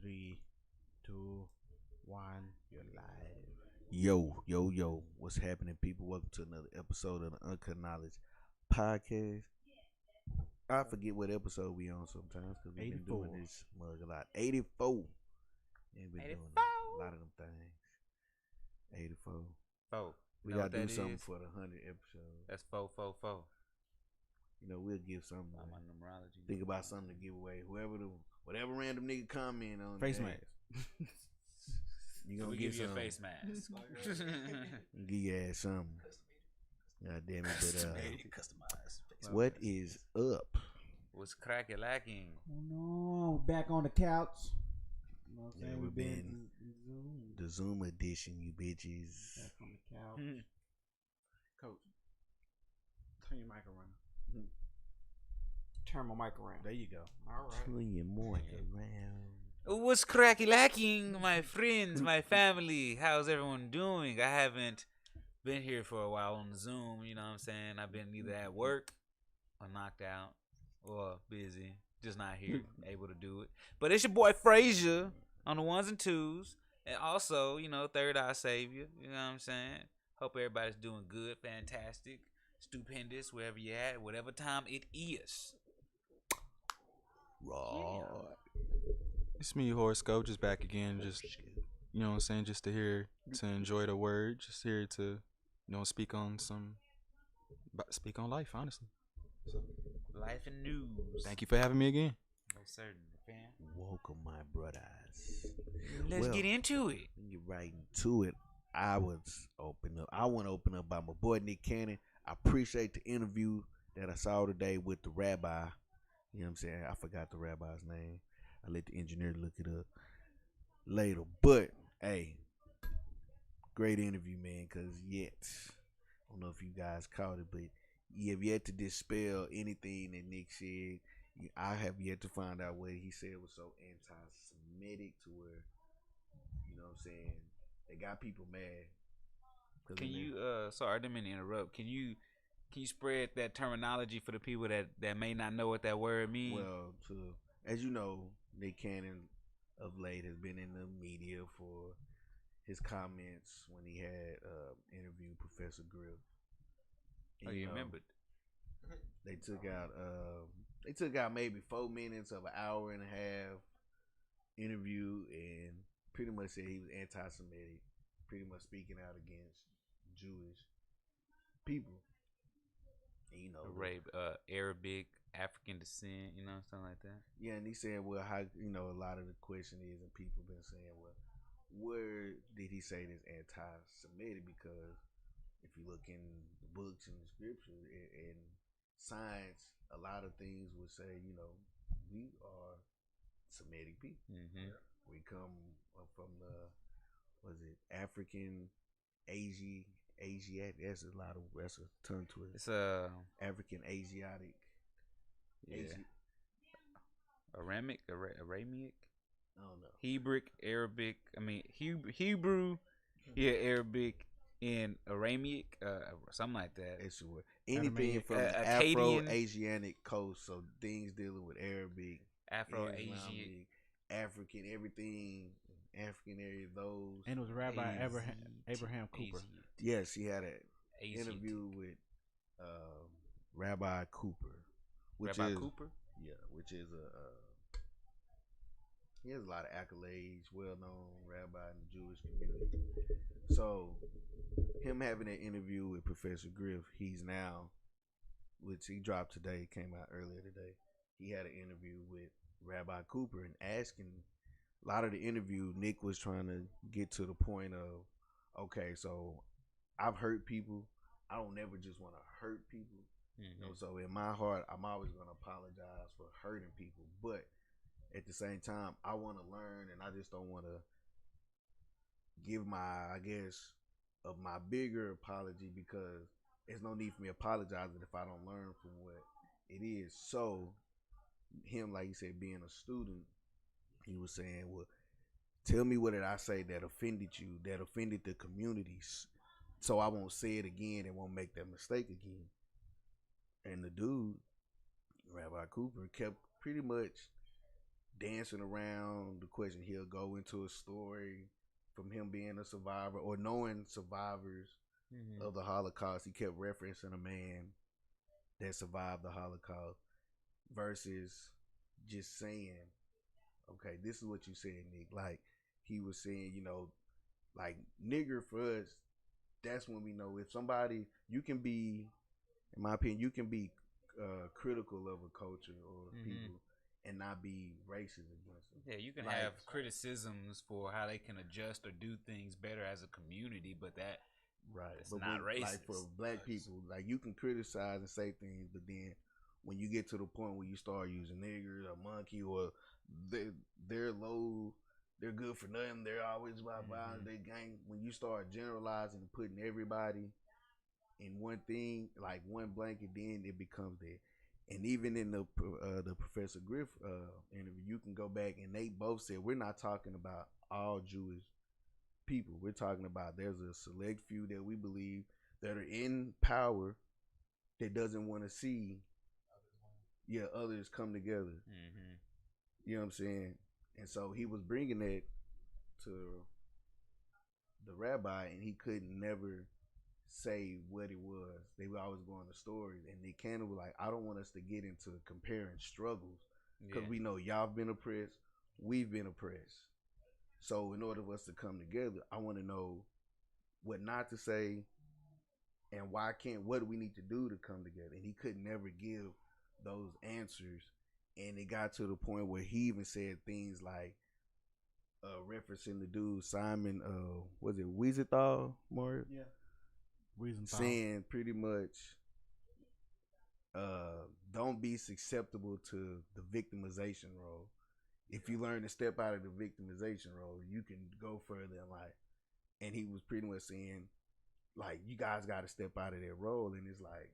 3, 2, 1, you're live. Yo, what's happening, people? Welcome to another episode of the Uncut Knowledge Podcast. I forget what episode we on sometimes because we've been 84. doing this mug a lot. 84. Yeah, we've been doing 84. a lot of them things. 84. Four. We Know got what to do that something is? for the 100 episode. That's 444. You know, we'll give something. I'm on numerology. Think about something to give away. Whatever random nigga comment on Face that, mask. You gonna we get give you a something. face mask. Give your ass something. God damn it, but Customized. what is up? What's cracky lacking? Oh no, back on the couch. You know what I'm Yeah, saying? we've We've been been Zoom. The Zoom edition, you bitches. Back on the couch. Coach, turn your mic around. Turn my mic around. There you go. All right. Turn your mic around. What's cracky lacking, my friends, my family? How's everyone doing? I haven't been here for a while on Zoom. You know what I'm saying? I've been either at work or knocked out or busy. Just not here, able to do it. But it's your boy Frazier on the ones and twos. And also, you know, Third Eye Savior. You know what I'm saying? Hope everybody's doing good, fantastic, stupendous, wherever you're at, whatever time it is. Raw. It's me, Horoscope, just back again. Just, you know what I'm saying? Just to enjoy the word. Just here to, speak on life, honestly. So, Life and news. thank you for having me again. Most certainly, fam. Welcome, my brothers. Let's Well, get into it. Get right into it. I want to open up by my boy Nick Cannon. I appreciate the interview that I saw today with the rabbi. You know what I'm saying? I forgot the rabbi's name. I let the engineer look it up later. But, hey, great interview, man, because I don't know if you guys caught it, but you have yet to dispel anything that Nick said. I have yet to find out what he said was so anti-Semitic to where, you know what I'm saying, they got people mad. Can you, sorry, I didn't mean to interrupt. Can you spread that terminology for the people that may not know what that word means? Well, as you know, Nick Cannon of late has been in the media for his comments when he had interviewed Professor Griff. Oh, you remembered? They took out maybe 4 minutes of an hour and a half interview and pretty much said he was anti-Semitic, pretty much speaking out against Jewish people. And, Arabic, African descent, something like that. Yeah, and he said, well, how, a lot of the question is, and people been saying, well, where did he say this anti-Semitic? Because if you look in the books and the scripture and science, a lot of things would say, we are Semitic people. Mm-hmm. We come from African, Asiatic. That's a tongue twister. It's African, Asiatic. Yeah. Aramic. I don't know. Hebrew, Arabic. Hebrew. Yeah, Arabic and Aramic, something like that. That's the word. Anything from the Afro-Asiatic coast, so things dealing with Arabic, Afro-Asian, Islamic, African, everything, African area, those. And it was Rabbi Abraham Cooper. Yes, he had an interview with Rabbi Cooper. Cooper? Yeah, which is he has a lot of accolades, well-known rabbi in the Jewish community. So, him having that interview with Professor Griff, he's now, which he dropped today, came out earlier today. He had an interview with Rabbi Cooper and asking, a lot of the interview, Nick was trying to get to the point of, okay, so I've hurt people. I don't never just want to hurt people. Mm-hmm. So in my heart, I'm always going to apologize for hurting people. But at the same time, I want to learn, and I just don't want to give my bigger apology, because there's no need for me apologizing if I don't learn from what it is. So him, like he said, being a student, he was saying, well, tell me what did I say that offended you, that offended the communities, so I won't say it again and won't make that mistake again. And the dude, Rabbi Cooper, kept pretty much dancing around the question. He'll go into a story from him being a survivor or knowing survivors of the Holocaust. He kept referencing a man that survived the Holocaust versus just saying, okay, this is what you said, Nick. Like, he was saying, you know, like, nigger for us, that's when we know if somebody, you can be, in my opinion, you can be critical of a culture or people and not be racist against them. Yeah, you can Like, have criticisms for how they can adjust or do things better as a community, but that's not racist. Like, for black people, like, you can criticize and say things, but then when you get to the point where you start using nigger or monkey or they're low, they're good for nothing, they're always about violence, they gang. When you start generalizing and putting everybody in one thing, like one blanket, then it becomes that. And even in the Professor Griff interview, you can go back and they both said we're not talking about all Jewish people. We're talking about there's a select few that we believe that are in power that doesn't want to see others come together. You know what I'm saying? And so he was bringing that to the rabbi, and he couldn't never say what it was. They were always going to stories, and they kind of were like, I don't want us to get into comparing struggles because we know y'all been oppressed, we've been oppressed. So in order for us to come together, I want to know what not to say and why can't, what do we need to do to come together? And he could never give those answers. And it got to the point where he even said things like referencing the dude Simon, was it Wiesenthal, Mario? Yeah. Wiesenthal. Saying pretty much, don't be susceptible to the victimization role. If you learn to step out of the victimization role, you can go further in life. And he was pretty much saying, like, you guys got to step out of that role. And it's like,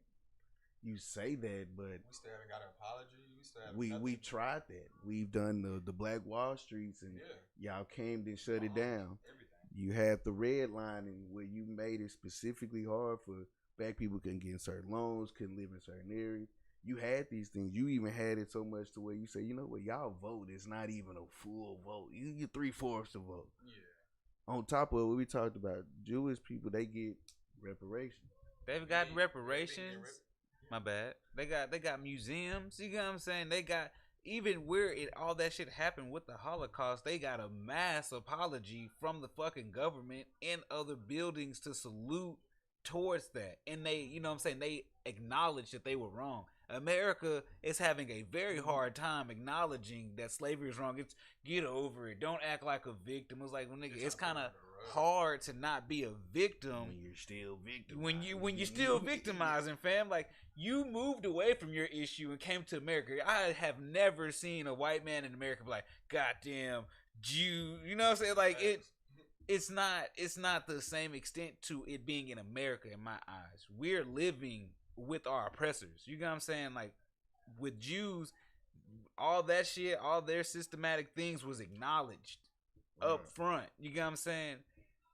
you say that, but we still haven't got an apology. We've tried that. We've done the Black Wall Streets, and y'all came and shut it down. Everything. You had the redlining where you made it specifically hard for black people couldn't get in certain loans, couldn't live in certain areas. You had these things. You even had it so much to where you say, you know what, y'all vote is not even a full vote. You get 3/4 the vote. Yeah. On top of what we talked about, Jewish people, they get reparations. They've got reparations. My bad. They got museums. You know what I'm saying? They got, even where all that shit happened with the Holocaust, they got a mass apology from the fucking government and other buildings to salute towards that. And they, you know what I'm saying, they acknowledge that they were wrong. America is having a very hard time acknowledging that slavery is wrong. It's get over it. Don't act like a victim. It's like, well, nigga, it's kind of hard to not be a victim when you're still victimizing. When you're still victimizing, fam. Like, you moved away from your issue and came to America. I have never seen a white man in America be like, goddamn Jew. You know what I'm saying? Like, it's not the same extent to it being in America in my eyes. We're living with our oppressors. You know what I'm saying? Like, with Jews, all that shit, all their systematic things was acknowledged up front. You know what I'm saying?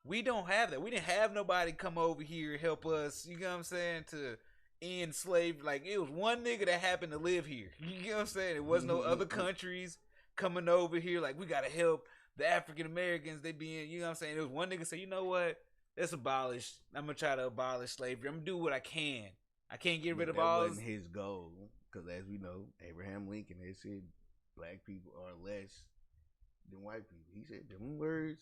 We don't have that. We didn't have nobody come over here help us, you know what I'm saying, to end slavery. Like, it was one nigga that happened to live here. You know what I'm saying? It was no other countries coming over here like, we gotta help the African Americans. They being, you know what I'm saying? It was one nigga say, you know what? Let's abolish. I'm gonna try to abolish slavery. I'm gonna do what I can. I can't get rid of all. That wasn't his goal, because as we know, Abraham Lincoln had said black people are less than white people. He said them words.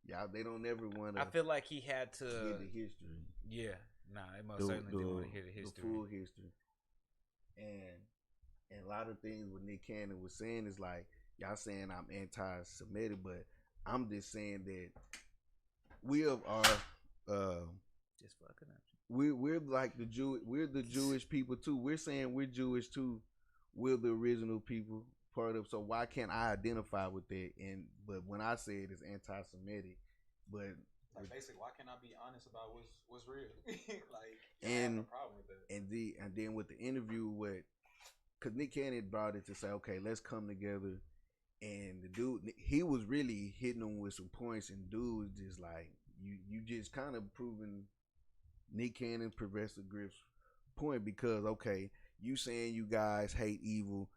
Y'all, they don't ever want to. I feel like he had to hear the history. Yeah, they most certainly didn't want to hear the history, the full history. And a lot of things what Nick Cannon was saying is like, y'all saying I'm anti-Semitic, but I'm just saying that we are just fucking up. We're like the Jewish people too. We're saying we're Jewish too. We're the original people part of. So why can't I identify with that? But when I say it, it's anti-Semitic. But like, basically, why can't I be honest about what's real? Like, and I have no problem with that. And then with the interview, because Nick Cannon brought it to say, okay, let's come together. And the dude, he was really hitting them with some points, and dude was just like, you just kind of proving Nick Cannon, Professor Griff's point, because okay, you saying you guys hate evil,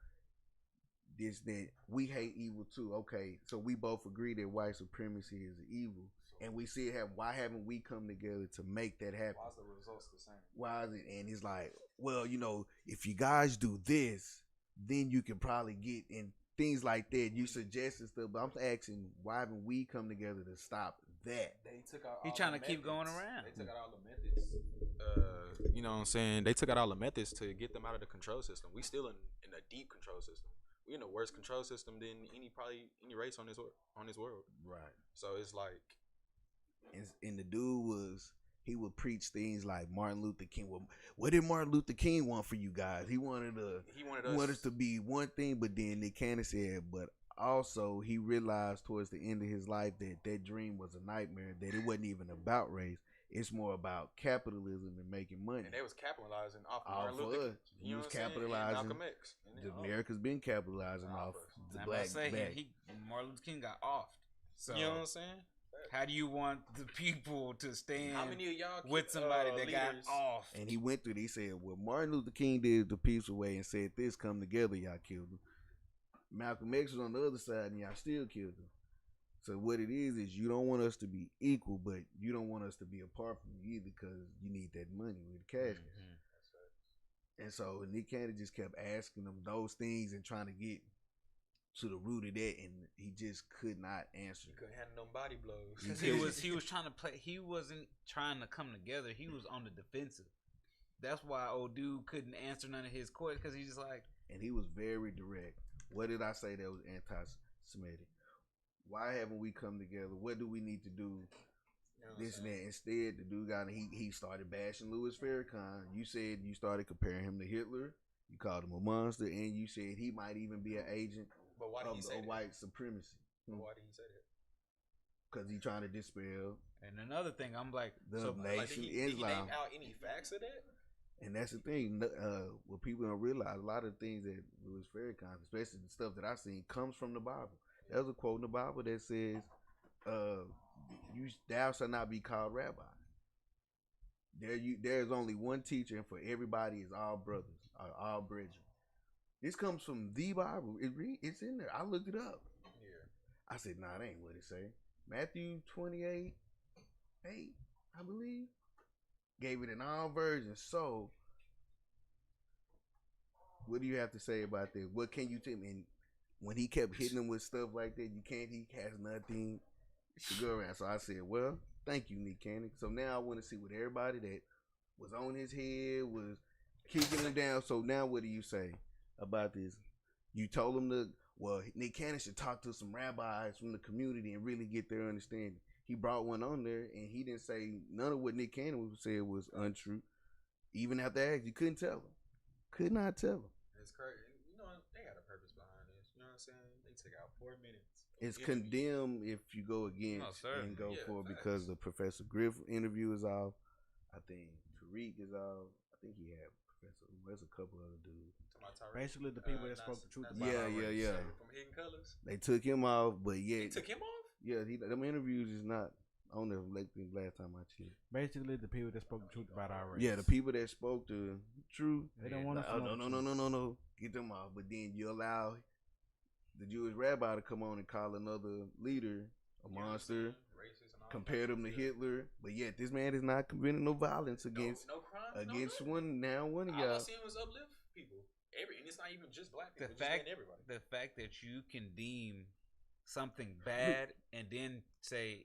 this, that we hate evil too. Okay, so we both agree that white supremacy is evil, and we see why haven't we come together to make that happen? Why is the results the same? Why is it? And it's like, well, if you guys do this, then you can probably get in things like that. You suggested stuff, but I'm asking, why haven't we come together to stop that? They took out. He trying to keep going around. They took out all the methods. You know what I'm saying? They took out all the methods to get them out of the control system. We still in a deep control system. We in a worse control system than any race on this world. Right. So it's like, and the dude would preach things like Martin Luther King. Well, what did Martin Luther King want for you guys? He wanted us to be one thing, but then Nick Cannon said, but also he realized towards the end of his life that dream was a nightmare, that it wasn't even about race. It's more about capitalism and making money. And they was capitalizing off of Martin Luther King. He was capitalizing. Malcolm X. America's been capitalizing off the black back. Martin Luther King got offed. So you know what I'm saying? how do you want the people to stand How many of y'all with somebody that got leaders? off? And he went through it. He said, well, Martin Luther King did it the peaceful way and said, this, come together, y'all killed him. Malcolm X was on the other side and y'all still killed him. So what it is you don't want us to be equal, but you don't want us to be apart from you either, because you need that money with the cash. Mm-hmm. And so Nick Cannon just kept asking them those things and trying to get to the root of that, and he just could not answer. He couldn't handle no body blows. Because he was trying to play. He wasn't trying to come together. He was on the defensive. That's why old dude couldn't answer none of his questions, because he's just like. And he was very direct. What did I say that was anti-Semitic? Why haven't we come together? What do we need to do? This and that. Instead, the dude he started bashing Louis Farrakhan. You said you started comparing him to Hitler. You called him a monster, and you said he might even be an agent of white supremacy. But why did he say that? Because he's trying to dispel. And another thing, I'm like, the nation did he Islam. name out any facts of that? And that's the thing. What people don't realize, a lot of things that Louis Farrakhan, especially the stuff that I've seen, comes from the Bible. There's a quote in the Bible that says, "Thou shalt not be called rabbi." There's only one teacher, and for everybody is all brothers, all brethren. This comes from the Bible. It's in there. I looked it up. Yeah. I said, nah, that ain't what it say. Matthew 28:8, I believe, gave it in all versions. So, what do you have to say about this? What can you tell me? And when he kept hitting him with stuff like that, he has nothing to go around. So I said, well, thank you, Nick Cannon. So now I want to see what everybody that was on his head was kicking him down. So now what do you say about this? You told him Nick Cannon should talk to some rabbis from the community and really get their understanding. He brought one on there, and he didn't say none of what Nick Cannon said was untrue. Even after I asked, you couldn't tell him. Could not tell him. It's crazy. You know, they got a purpose behind this. You know what I'm saying? They took out 4 minutes. It's condemned if you go against and go for it, because the Professor Griff interview is off. I think Tariq is off. I think he had Professor. There's a couple other dudes. Basically, the people that spoke the truth about yeah. From Hidden Colors. They took him off, but yeah, They took him off. Yeah, them interviews is not on there. Last time I checked. Basically, the people that spoke the truth about our race. Yeah, the people that spoke the truth. They don't want to. No. Get them off. But then you allow the Jewish rabbi to come on and call another leader a monster, compare them to Hitler. But yet this man is not committing no violence against one of y'all. All I seen was uplift people. And it's not even just black people. The fact that you can deem something bad and then say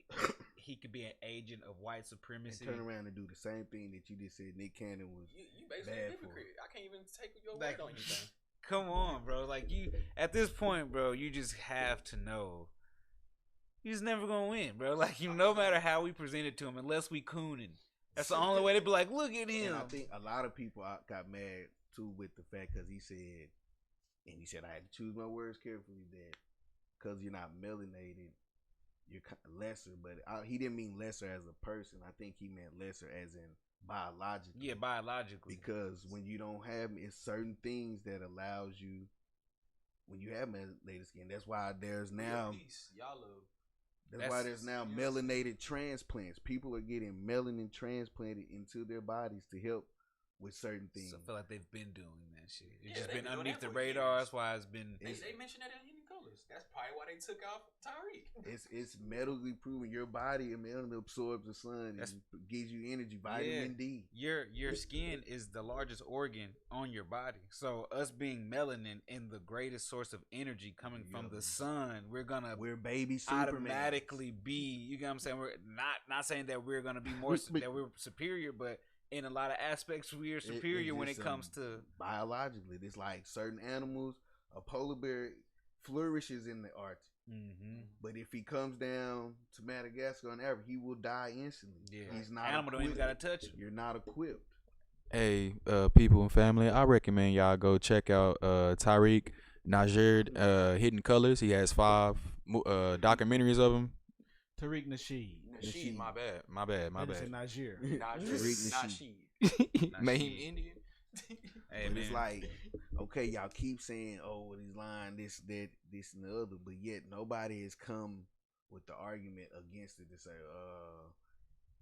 he could be an agent of white supremacy, and turn around and do the same thing that you just said Nick Cannon was. You basically a hypocrite. I can't even take your word on anything. Come on, bro. Like, you at this point, bro, you just have to know you're just never gonna win, bro. Like, no matter how we present it to him, unless we cooning, that's the only way to be like, look at him. And I think a lot of people got mad too with the fact because he said I had to choose my words carefully, that because you're not melanated, you're lesser. But he didn't mean lesser as a person. I think he meant lesser as in biologically. Yeah, biologically. Because when you don't have, it's certain things that allows you, when you have melanated skin. That's why there's now. That's why there's now melanated transplants. People are getting melanin transplanted into their bodies to help with certain things. So I feel like they've been doing that shit. It's Yeah, just they been been doing underneath that the for radar. years. That's why it's been. They mentioned that in Hidden Colors. That's probably why they took out Tyreek. It's medically proven your body and absorbs the sun That's- and gives you energy, vitamin D. Your skin is the largest organ on your body. So us being melanin and the greatest source of energy coming from the sun, we're baby Superman. automatically be. You get what I'm saying? We're not saying that we're gonna be more that we're superior, but in a lot of aspects we are superior when it comes to biologically. It's like certain animals. A polar bear flourishes in the Arctic. Mm-hmm. But if he comes down to Madagascar and Africa, he will die instantly. Yeah, He's not animal don't even gotta touch him. You're not equipped. Hey, people and family, I recommend y'all go check out Tariq Najerd, Hidden Colors. He has 5 documentaries of him. Tariq Nasheed. Nasheed, my bad. Najir. Nasheed. Made him Indian. Hey, But man. it's like, okay, y'all keep saying, oh, he's lying, this, that, this, and the other, but yet nobody has come with the argument against it to say,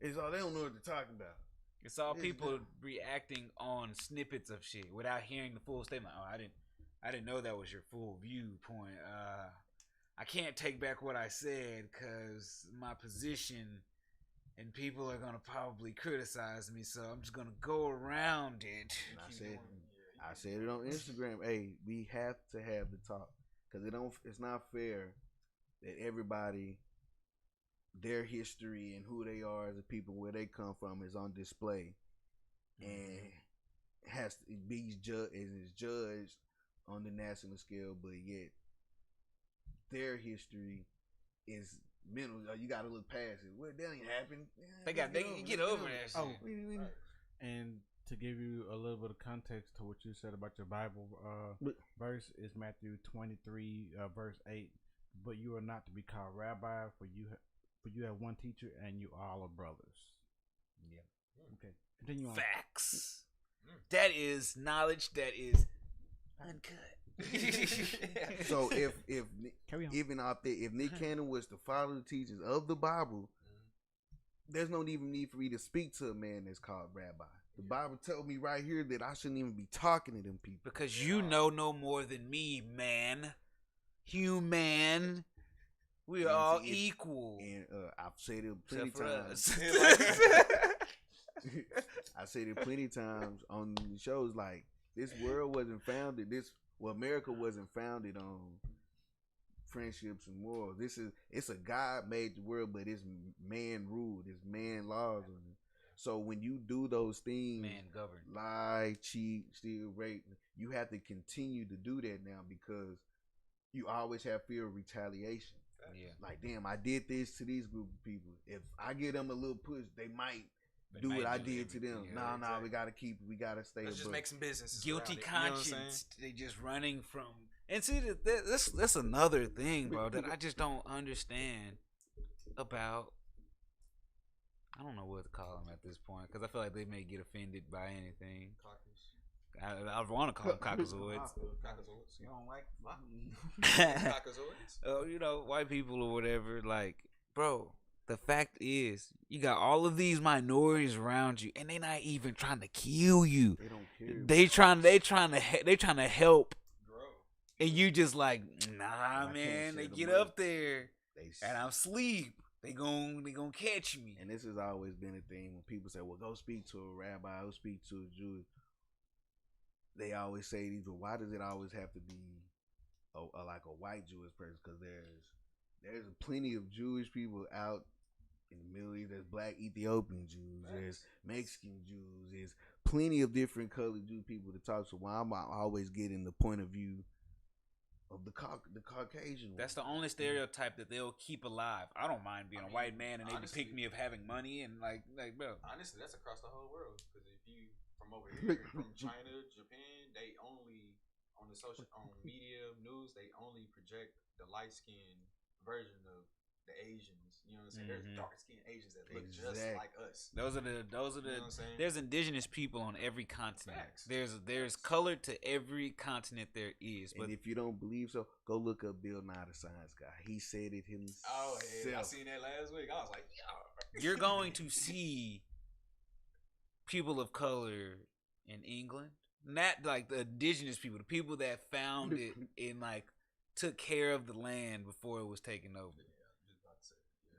it's all, they don't know what they're talking about. It's all people reacting on snippets of shit without hearing the full statement. Oh, I didn't know that was your full viewpoint. I can't take back what I said because my position and people are gonna probably criticize me, so I'm just gonna go around it. And I said it on Instagram. Hey, we have to have the talk because it's not fair that everybody, their history and who they are as a people, where they come from, is on display, and has to be judged on the national scale, but yet their history is mental. You got to look past it. Well, that ain't happened. They get over that shit. Oh, and to give you a little bit of context to what you said about your Bible verse is Matthew 23 verse 8. But you are not to be called rabbi, for you have one teacher, and you all are brothers. Yeah. Okay. Continue on. Facts. That is knowledge that is uncut. So if Carry on. even out there, if Nick Cannon was to follow the teachings of the Bible, there's no even need for me to speak to a man that's called rabbi. The Bible told me right here that I shouldn't even be talking to them people. Because you know no more than me, man. Human. We are all equal. And I've said it plenty Except for times. us. I said it plenty times on the shows. Like, this world wasn't founded. America wasn't founded on friendships and morals. It's a God made the world, but it's man ruled. It's man laws on it. So when you do those things, Man governed. lie, cheat, steal, rape, you have to continue to do that now because you always have fear of retaliation. Yeah. Like, damn, I did this to these group of people. If I give them a little push, they might do what I did to them. Yeah, Nah, we gotta stay. Let's just make some business. Guilty conscience. They just running from. And see, that's another thing, bro, that I just don't understand about. I don't know what to call them at this point because I feel like they may get offended by anything. I want to call them cockazoids. You don't like cockazoids? You know, white people or whatever. Like, bro, the fact is, you got all of these minorities around you, and they not even trying to kill you. They don't care. They trying to help. Grow. And you just like, nah, I man. can't They set get them up up. there, and I'm asleep. They gon' catch me. And this has always been a thing when people say, "Well, go speak to a rabbi, go speak to a Jew." They always say these, but why does it always have to be like a white Jewish person? Because there's plenty of Jewish people out in the Middle East. There's Black Ethiopian Jews. There's Mexican Jews. There's plenty of different colored Jew people to talk to. Why I'm always getting the point of view of the Caucasian. That's the only stereotype that they'll keep alive. I don't mind being a white man and they depict me of having money and like bro. Honestly, that's across the whole world. Because if you from over here, from China, Japan, they only on media news, they only project the light skinned version of the Asians. You know what I'm saying? There's dark skinned Asians that look just like us. Those are the. You know what I'm saying? There's indigenous people on every continent. Facts. There's color to every continent there is. But and if you don't believe so, go look up Bill Nye the Science Guy. He said it himself. Oh, yeah, I seen that last week. I was like, yeah. You're going to see people of color in England, not like the indigenous people, the people that found it and like took care of the land before it was taken over.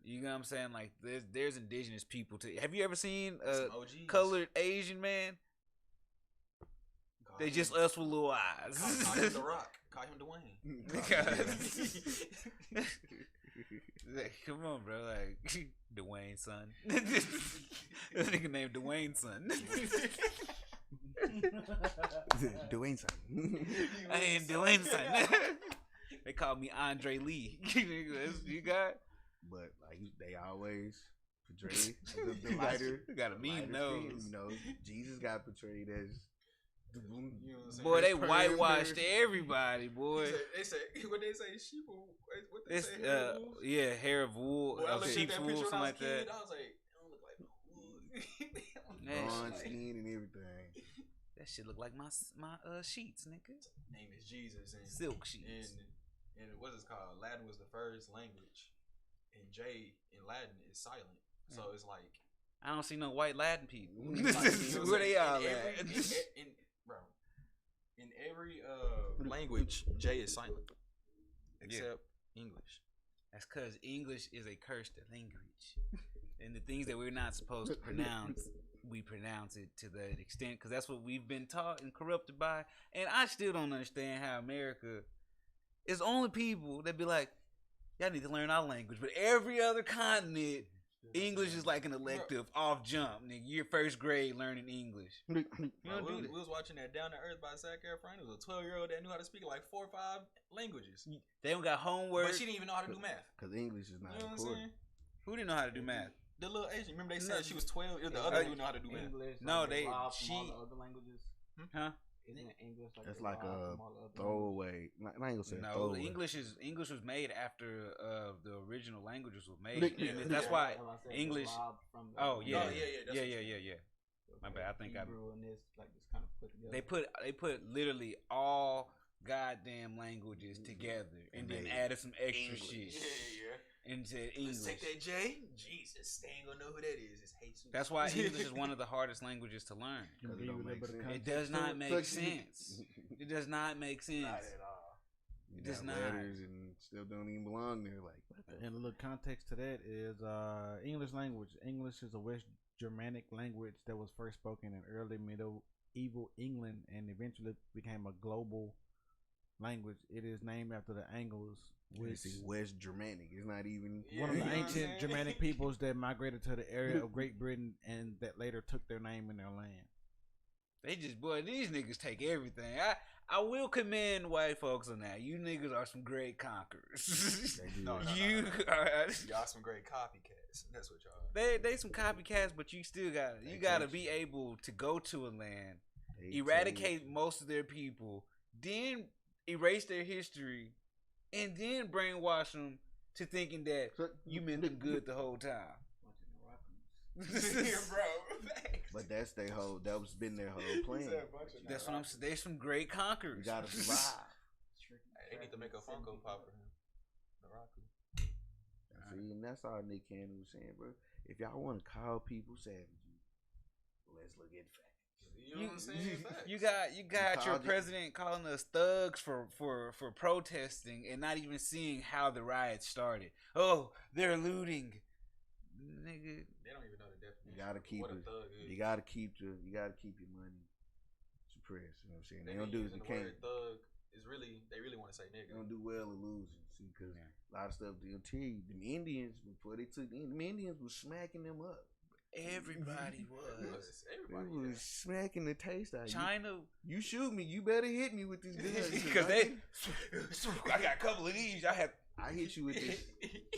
You know what I'm saying? Like there's indigenous people too. Have you ever seen a colored Asian man? They just us with little eyes. Call him The Rock. Call him Dwayne. Like, come on, bro. Like Dwayne's son. This nigga named Dwayne's son. Dwayne's son. I ain't Dwayne's son. They call me Andre Lee. You got? But like they always portray the lighter. You got a mean nose. You know, Jesus got portrayed as. Boy, they whitewashed everybody, boy. They say what they say, sheep. What they It's say? Hair of wool? yeah, hair of wool, sheep's wool, something like that. I was like, it don't look like no wool. Blonde skin and everything. That shit look like my sheets, nigga. Name is Jesus and Silk sheets. And what's it called? Latin was the first language, and J in Latin is silent. So it's like I don't see no white Latin people. like, Where they all at? In every language, J is silent, except English. That's because English is a cursed language, and the things that we're not supposed to pronounce, we pronounce it to that extent because that's what we've been taught and corrupted by. And I still don't understand how America is only people that be like, y'all need to learn our language, but every other continent. English is like an elective off jump, nigga. You're first grade learning English. You don't do that. We was watching that Down to Earth by Zac Efron. It was a 12-year-old that knew how to speak like 4 or 5 languages. They don't got homework. But she didn't even know how to do math. Because English is not You know what I'm important. saying? Who didn't know how to do math? The little Asian. Remember they said she was 12. It was the other dude know how to do math. English, No, like they- derived she- from all the other languages. Huh? Isn't it English like That's like derived a from all the other throwaway. Not I ain't gonna say No, throwaway. English was made after the original languages were made. Yeah, And that's yeah. why Well, I said English. derived from the Oh other yeah, Oh, yeah, yeah. My bad. I think I. Hebrew and this like just kind of put together. They put literally all goddamn languages together and then Made added some extra English. shit Yeah. into Let's English. take that J. Jesus, they ain't gonna know who that is. It's Jesus. That's why English is one of the hardest languages to learn. Give Because it you a don't little make bit of sense. context It does to not it. make sense. It does not make sense. Not at all. You It does got not. letters and still don't even belong there. Like, what the And a little context to that is English language. English is a West Germanic language that was first spoken in early medieval England and eventually became a global language. It is named after the Angles, which is West Germanic. It's not even one of You the know what I'm ancient saying? Germanic peoples that migrated to the area of Great Britain and that later took their name in their land. They just, boy, these niggas take everything. I will commend white folks on that. You niggas are some great conquerors. They do. No, You are. Y'all some great copycats. That's what y'all are. They some copycats, but you still got They you got to take be able to go to a land, They eradicate most of their people, then erase their history, and then brainwash them to thinking that you meant them good the whole time. Bro. But that's their whole. That was been their whole plan. That's what I'm saying. They some great You conquerors. gotta survive. They need to make a Funko Pop for him. Naraku. See, and that's all Nick Cannon was saying, bro. If y'all want to call people savages, let's look at facts. You know what I'm saying? Facts. You got your called it- president calling us thugs for protesting and not even seeing how the riots started. Oh, they're looting, nigga. They don't even know the definition. You gotta keep what a it. thug is. You gotta keep your money suppressed. You know what I'm saying? They don't do. using You the can't. word thug is really. They really want to say They nigga. don't do well in losing. See, because Yeah. a lot of stuff they'll tell you. Them Indians before they took them Indians was smacking them up. Everybody was. They Everybody. was smacking the taste out of you. China, You shoot me, you better hit me with this gun. because they. I got a couple of these. I hit you with this.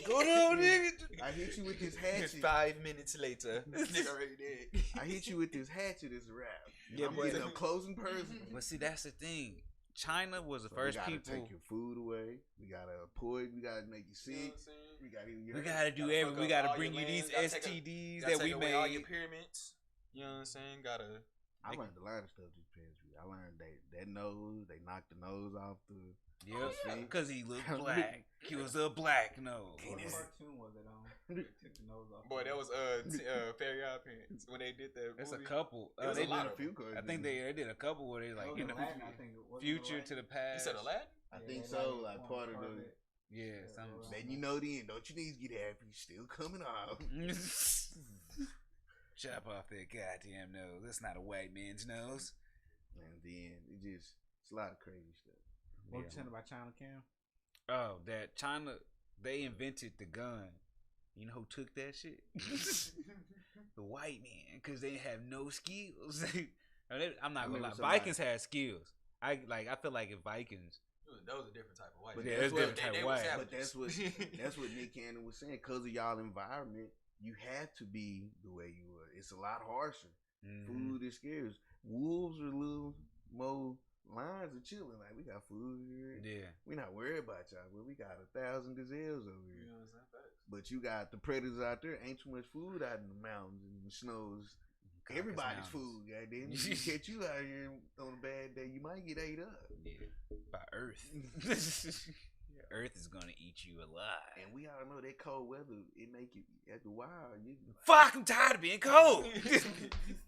Go down, nigga. I hit you with this hatchet. 5 minutes later, this nigga already dead. I hit you with this hatchet. It's a wrap. Yeah, I'm but- getting up close and personal. But see, that's the thing. China was the So first we gotta people. take your food away. We gotta poison. We gotta make you You know sick. what I'm saying? We gotta. We gotta do Gotta every. fuck We up gotta all bring your you these lands, gotta take STDs Gotta that we take away all your made. pyramids. You know what I'm saying? Gotta. I learned a lot of stuff this past week. I learned that nose, they knocked the nose off the. Yeah, because he looked black. He was a black nose. What cartoon was it on? They took the nose off. Boy, that was Fairy Odd Parents when they did that. That's a movie. couple. It was They a lot did of few I think they did a couple where they like in the Aladdin, I think it was future Aladdin. to the You past. said Aladdin? I think so. Like part of the. Yeah, something. Then you know then, don't you need to get happy? Still coming off. Chop off that goddamn nose. That's not a white man's nose. And then it's a lot of crazy stuff. What you saying about China Cam? Oh, that China, they invented the gun. You know who took that shit? The white man, because they have no skills. I'm not gonna lie. Vikings had skills. I feel like if Vikings. That was a different type of white. But Yeah, it's different type of white. But that's what Nick Cannon was saying. Because of y'all environment, you have to be the way you were. It's a lot harsher. Mm-hmm. Food is scarce. Wolves are a little more. Lions are chilling. Like, we got food here. Yeah. We not worried about y'all, but we got 1,000 gazelles over here. You know what I'm saying? But you got the predators out there. Ain't too much food out in the mountains and the snows. Everybody's food, goddamn. If you catch you out here on a bad day, you might get ate up. Yeah. By Earth. Earth is gonna eat you alive. And we all know that cold weather, it make you at the wild. Fuck, I'm tired of being cold.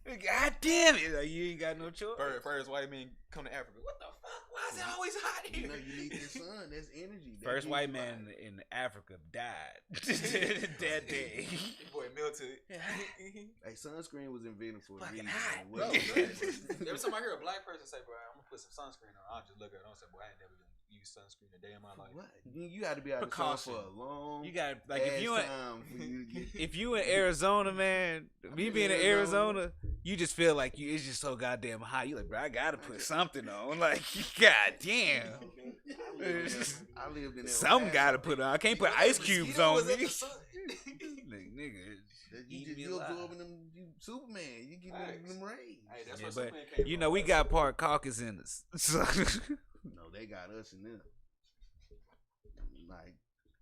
God damn it. Like, you ain't got no choice. First white men come to Africa. What the fuck? Why is it always hot here? You know, you need the sun. That's energy. That First gives white you man life. in Africa died that day. Boy, melted. Hey, sunscreen was invented for a Fucking reason. hot. Well, Every time I hear a black person say, bro, I'm going to put some sunscreen on, I'll just look at it and say, boy, I ain't never used sunscreen a day in my life. what? You got to be out of the sun for a long You got like if you time for you to get. if you in Arizona, man, me being in Arizona, you just feel like it's just so goddamn hot. You like, bro, I gotta put something on. Like, goddamn. I lived in Something gotta put on. I can't put ice cubes on me. The sun. Like, nigga, You absorbing them, you Superman. You getting them rays. Hey, that's yeah, where but Superman came you know from. we got part caucus in us. So No, they got us in them. Like,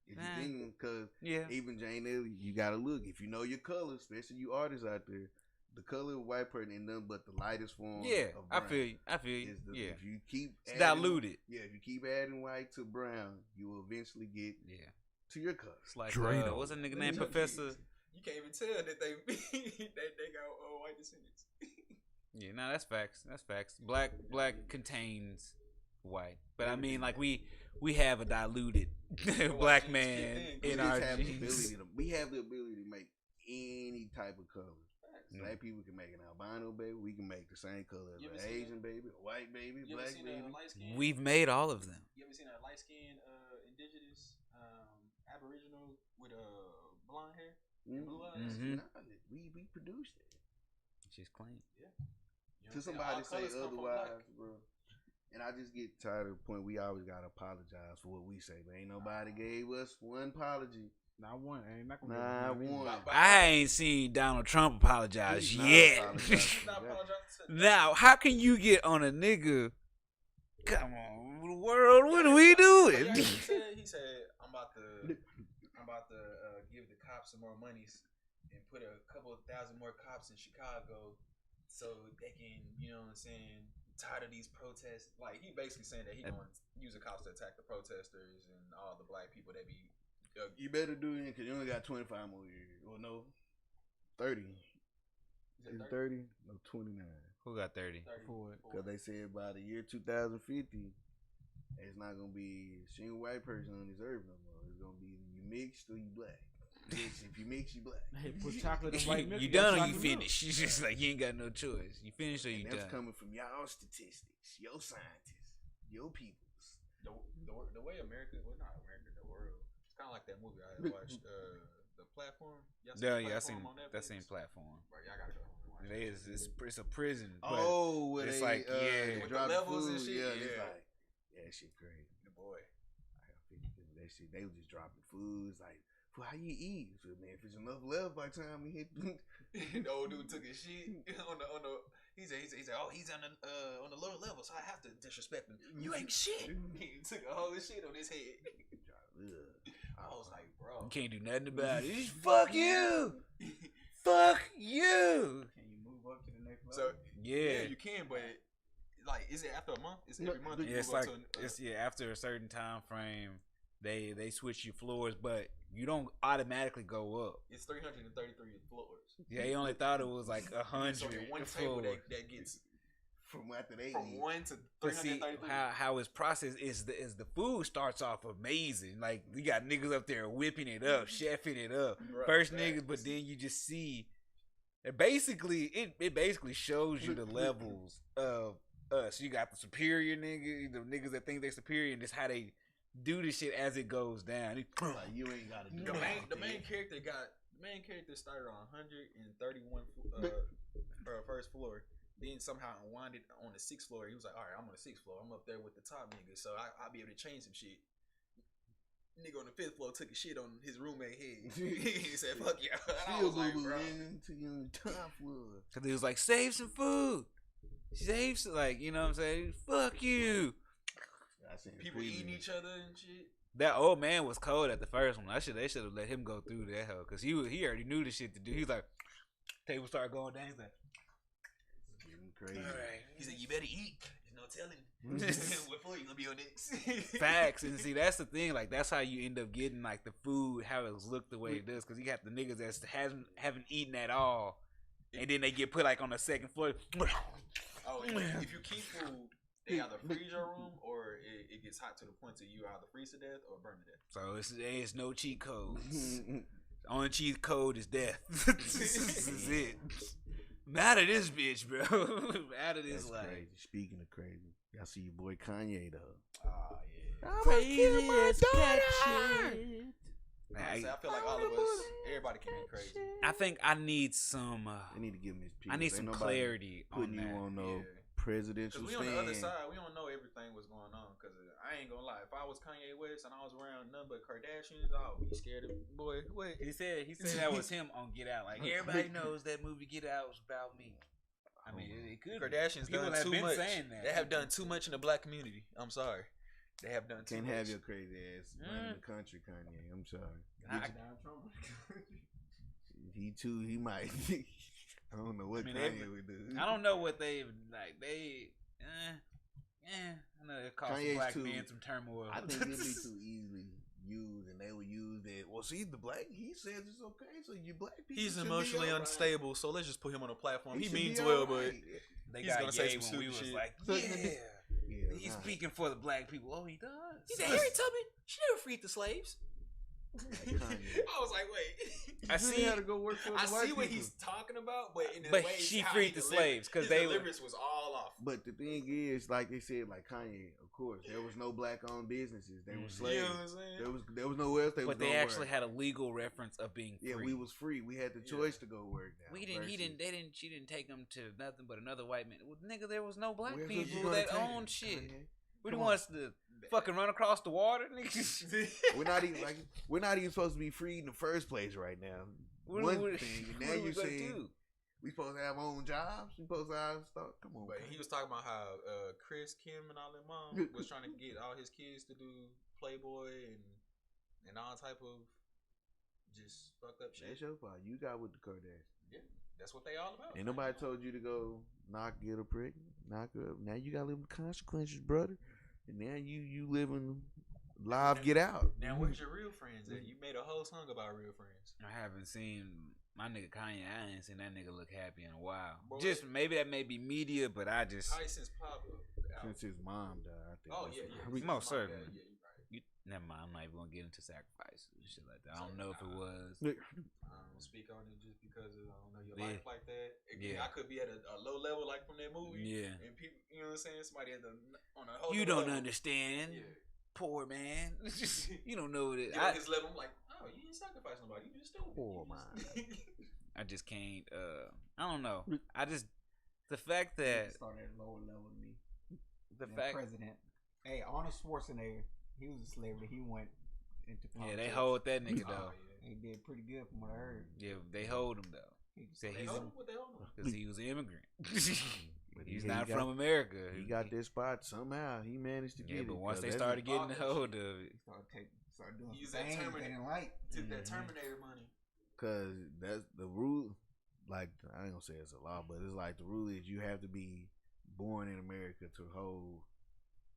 if you Nah. think, because yeah, even Jane, you gotta look. If you know your color, especially you artists out there, the color of white person ain't nothing but the lightest form. yeah, of I brown. feel you. I feel you. Is Yeah, If you keep it's adding, diluted. Yeah, if you keep adding white to brown, you will eventually get Yeah, to your color. it's like Drano. what's a nigga named Professor? You can't even tell that they they got white descendants. Yeah, no, that's facts. That's facts. Black contains white, but I mean, like we have a diluted black man in our genes. We have the ability to make any type of color. Black people can make an albino baby. We can make the same color as an Asian baby, a white baby, You black ever seen baby. a light skin? We've made all of them. You ever seen a light skinned indigenous aboriginal with blonde hair and blue eyes? Mhm. We produced it. She's clean. You know To what I'm saying? somebody All say colors come from black. otherwise, bro. And I just get tired of the point we always gotta apologize for what we say, but ain't nobody gave us one apology. Not one. Ain't not gonna Nah, give one. I ain't seen Donald Trump apologize He's not yet. apologizing. Not apologizing to Now, how can you get on a nigga? Come on, world, what are we doing? Yeah, he said, I'm about to give the cops some more monies and put a couple of thousand more cops in Chicago so they can, you know what I'm saying, tired of these protests. Like, he basically saying that he going to use the cops to attack the protesters and all the black people that be. You better do it because you only got 25 more years. Well, no, 30. Is it 30? No, 29. Who got 30? Because they said by the year 2050, it's not going to be a single white person on this earth no more. It's going to be you mixed or you black. If you mix, you black. Hey, put chocolate and white milk. You got done or you chocolate milk. finished? You just like you ain't got no choice. You finished or you And that's done? coming from y'all statistics, your scientists, your peoples. The way America, well, not America, the world. It's kind of like that movie I had watched, The Platform. Y'all seen Yeah, The yeah, I seen Platform on Netflix? that same platform. Right, y'all gotta go home and watch It is. It's a prison. But Oh, where it's they, like, yeah. with With the levels and shit, Yeah, it's yeah. like, yeah, that shit crazy. The boy. I got 50 that shit. They was just dropping foods like, well, how you eat? So, man, if it's enough left by the time we hit. The old dude took his shit on the. He said, oh, he's on the lower level, so I have to disrespect him. You ain't shit. He took a whole shit on his head. I was like, bro, you can't do nothing about it. Fuck you. Fuck you. Can you move up to the next so level? yeah, Yeah. you can, but like, is it after a month? It's every month. Yeah, it's like after a certain time frame, they switch your floors, but you don't automatically go up. It's 333 floors. Yeah, they only thought it was like 100. So one table that gets from after they from eat. 1 to But see 333. how it's processed is the food starts off amazing. Like you got niggas up there whipping it up, chefing it up. Right, First right. niggas, but then you just see it basically shows you the levels of us. You got the superior niggas, the niggas that think they're superior, and just how they do this shit as it goes down. Like, you ain't gotta do The main character started on 131 first floor. Then somehow unwinded on the 6th floor. He was like, all right, I'm on the 6th floor. I'm up there with the top nigga, so I'll be able to change some shit. Nigga on the 5th floor took a shit on his roommate head. He said, fuck y'all. And I was like, bro. To your top floor. Cause he was like, save some food. Save some, like, you know what I'm saying? Fuck you. People eating each other and shit. That old man was cold at the first one. They should have let him go through that hell. Cause he already knew the shit to do. He's like, table started going down. He's like, crazy. all right. He said, you better eat. There's no telling. What floor you gonna be on next? Facts. And see, that's the thing. Like, that's how you end up getting, like, the food, how it's looked the way it does. Because you got the niggas that haven't eaten at all. And then they get put, like, on the 2nd floor. Oh, if you keep food, they either freeze your room or it gets hot to the point that you either freeze to death or burn to death. So it's no cheat codes. The only cheat code is death. This is it. I'm out of this bitch, bro. Out of this life. Crazy. Speaking of crazy, y'all see your boy Kanye though. Oh yeah. I'm gonna kill my daughter. I feel like all of us, everybody can be crazy. I think I need some. They need to give him his peace. I need some clarity on putting that. you on no Yeah. presidential Because we stand. on the other side, we don't know everything what's going on. Because I ain't gonna lie, if I was Kanye West and I was around none but Kardashians, I would be scared of boy. Wait, He said that was him on Get Out. Like, everybody knows that movie Get Out was about me. I mean, it could. Kardashians People done have too been much. saying that. They have done too much in the black community. I'm sorry, they have done too Can't much. have your crazy ass running the country, Kanye. I'm sorry. He might. I don't know what Kanye would do. I don't know what they like. I know it caused Kanye's black too- men some turmoil. I think it'd be too easily used, and they would use that. Well, see, the black, he says it's okay, so you black people. He's should be emotionally all right. unstable, so let's just put him on a platform. He should means be well, all but right. they he's got gonna say gay some when we stupid was shit. like, So- yeah. Yeah, He's nah. speaking for the black people. Oh, he does. He said Harriet Tubman, she never freed the slaves. Kanye. I was like, wait. I You really see. had to go work for the I white see what people. he's talking about, but in the But way she how freed he the delivered- slaves, 'cause his they were- deliverance was all off. But the thing is, like they said, like Kanye, of course, there was no black-owned businesses. They were Mhm. slaves. You know what I'm saying? There was nowhere else they was But they gonna actually work. had a legal reference of being free. Yeah, we was free. We had the choice to go work now. We didn't. He versus- didn't. She didn't take him to nothing but another white man. Well, nigga, there was no black Where else you people gonna that take owned him, shit. Kanye? We do Come want us to fucking run across the water, nigga. We're not even supposed to be free in the first place right now. What One what- thing, and what now are we you're gonna saying do? we supposed to have our own jobs. We supposed to have stuff. Come on, But man. he was talking about how Chris, Kim, and all their mom was trying to get all his kids to do Playboy and all type of just fucked up shit. That's your fault. You got with the Kardashians. Yeah, that's what they all about. Ain't nobody told you to go get her pregnant, knock her up. Now you got to live with the consequences, brother. And now you living live. Get out. Now where's your real friends at? You made a whole song about real friends. I haven't seen my nigga Kanye. I ain't seen that nigga look happy in a while. Boy. Just maybe that may be media, but I just Probably since Pablo. Since his mom died, I think. Oh that's yeah, what- yeah. Most Since my dad, certainly. Yeah, you're right. never mind. I'm not even gonna get into sacrifices and shit like that. I don't know if it Nah. was. I don't speak on it just because I don't know your Yeah. life like that. Again, Yeah. I could be at a low level like from that movie. Yeah. And people, you know what I'm saying? Somebody at the on a whole You other don't level. understand, Yeah. poor man. You don't know what it. Get on his level, I'm like, oh, you didn't sacrifice nobody. You just stupid. Poor I just can't. I don't know. I just the fact that started at a lower level than me. the Than fact. president. Hey, Arnold Schwarzenegger, he was a celebrity. He went into politics. Yeah, they hold that nigga Oh, though. yeah. He did pretty good from what I heard. Yeah, they hold him though. He Say They he's hold him? What they hold him? because he was an immigrant. But He's he not got- from America. He got this spot somehow. He managed to Yeah, get but it. once they 'cause started that's- getting a hold of it, He started doing Use some that things they Terminator. didn't like. Took that Mhm. Terminator money. Cause that's the rule. Like I ain't gonna say it's a law, but it's like the rule is you have to be born in America to hold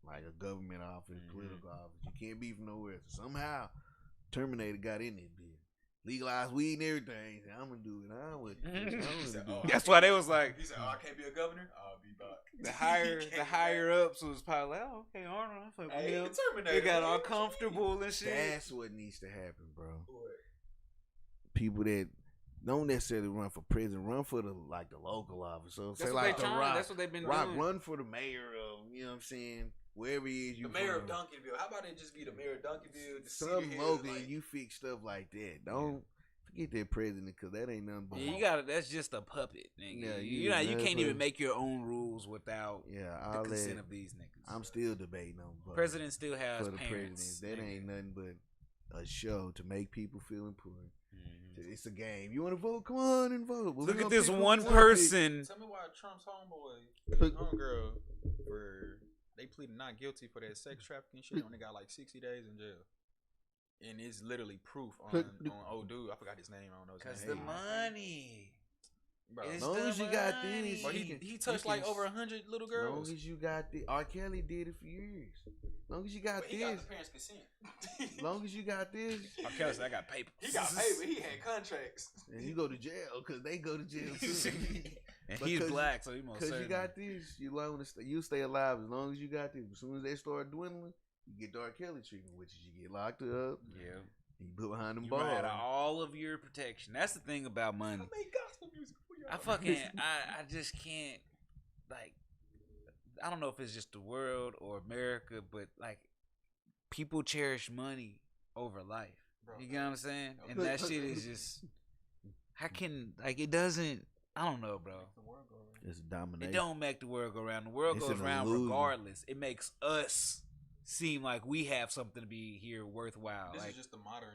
like a government office, political office. You can't be from nowhere. So somehow, Terminator got in this bitch. Legalize weed and everything. I'm gonna do it. That's why they was like, he said, "Oh, I can't be a governor. I'll be back." the higher ups was probably like, oh, okay, Arnold, I'm fucking with him. They got all comfortable and shit. That's what needs to happen, bro. People that don't necessarily run for president, run for the local office. So that's say what like they the trying. Rock. That's what they've been Rock, doing. run for the mayor of, you know what I'm saying, wherever he is. The mayor of Duncanville. How about it just be the mayor of Duncanville? Some local, and you fix stuff like that. Don't forget that president, because that ain't nothing but. Yeah, you got that's just a puppet, nigga. Yeah, you can't even make your own rules without the consent of these niggas. I'm still debating on president still has for the parents. That ain't nothing but a show to make people feel important. It's a game. You want to vote? Come on and vote. Well, look at this one person. Tell me why Trump's homeboy, they pleaded not guilty for that sex trafficking shit. Only got like 60 days in jail. And it's literally proof on old dude. I forgot his name. I don't know his name. Because the money. Bro, as long as you got this, he touched like over 100 little girls. As long as you got this, R. Kelly did it for years. As long as you got this, he got the parents' consent. As long as you got this, R. Kelly said, I got paper. He got paper. He had contracts. And you go to jail because they go to jail too. And he's black, so he most because you got this, you stay alive as long as you got this. As soon as they start dwindling, you get the R. Kelly treatment, which is you get locked up. Yeah. You put behind them you bars. Right, all of your protection. That's the thing about money. I made gospel music. I just can't, like, I don't know if it's just the world or America, but like, people cherish money over life. Bro. You get what I'm saying? And that shit is just, it doesn't, I don't know, bro. It's domination. It don't make the world go around. The world goes around regardless. It makes us seem like we have something to be here worthwhile. This like, is just the modern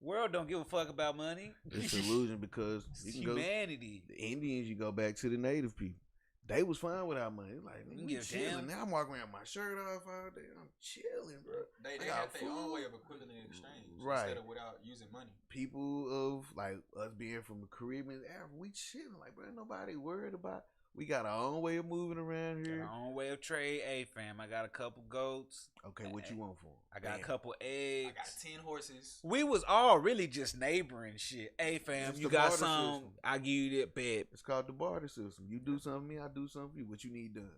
world don't give a fuck about money. It's an illusion because you can humanity. The Indians, you go back to the native people. They was fine without money. Like, we chilling. Now I'm walking around with my shirt off all day. I'm chilling, bro. They have their own way of equivalent exchange, right? Instead of without using money. People of like us being from the Caribbean, we chilling. Like, bro, nobody worried about. We got our own way of moving around here. Got our own way of trade. Hey, fam, I got a couple goats. Okay, what you want for them? I got a couple eggs. I got 10 horses. We was all really just neighboring shit. Hey, fam, you got some. I give you that bet. It's called the barter system. You do something for me, I do something for you. What you need done.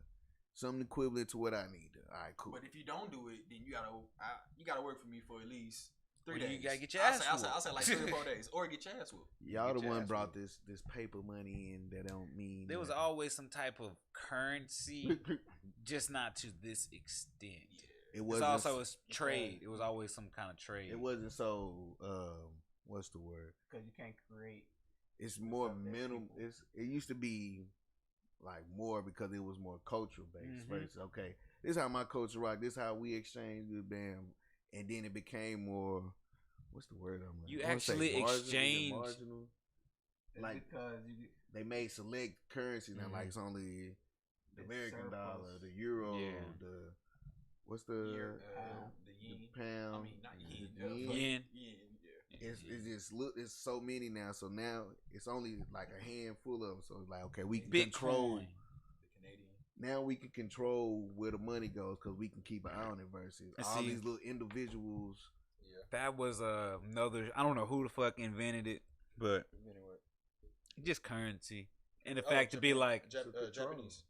Something equivalent to what I need done. All right, cool. But if you don't do it, then you gotta work for me for at least 3 days. You gotta get your ass whooped. I'll say like 3 or 4 days. Or get your ass whooped. Y'all the one brought this paper money in that don't mean there was always some type of currency, just not to this extent. Yeah. It was also trade. It was always some kind of trade. It wasn't so what's the word? Because you can't create. It's more minimal. It used to be like more because it was more cultural based. Versus, okay, this is how my culture rock. This is how we exchange the damn. And then it became more. What's the word? You actually exchange. Like because they made select currency now. Like it's only the American dollar, the euro, the what's the pound, I mean, not yen. Yen. It's just it's so many now. So now it's only like a handful of them. So it's like, okay, we can control. The Canadian. Now we can control where the money goes because we can keep an eye on it versus all these little individuals. Yeah. That was another. I don't know who the fuck invented it, but just currency and the fact to be like Japanese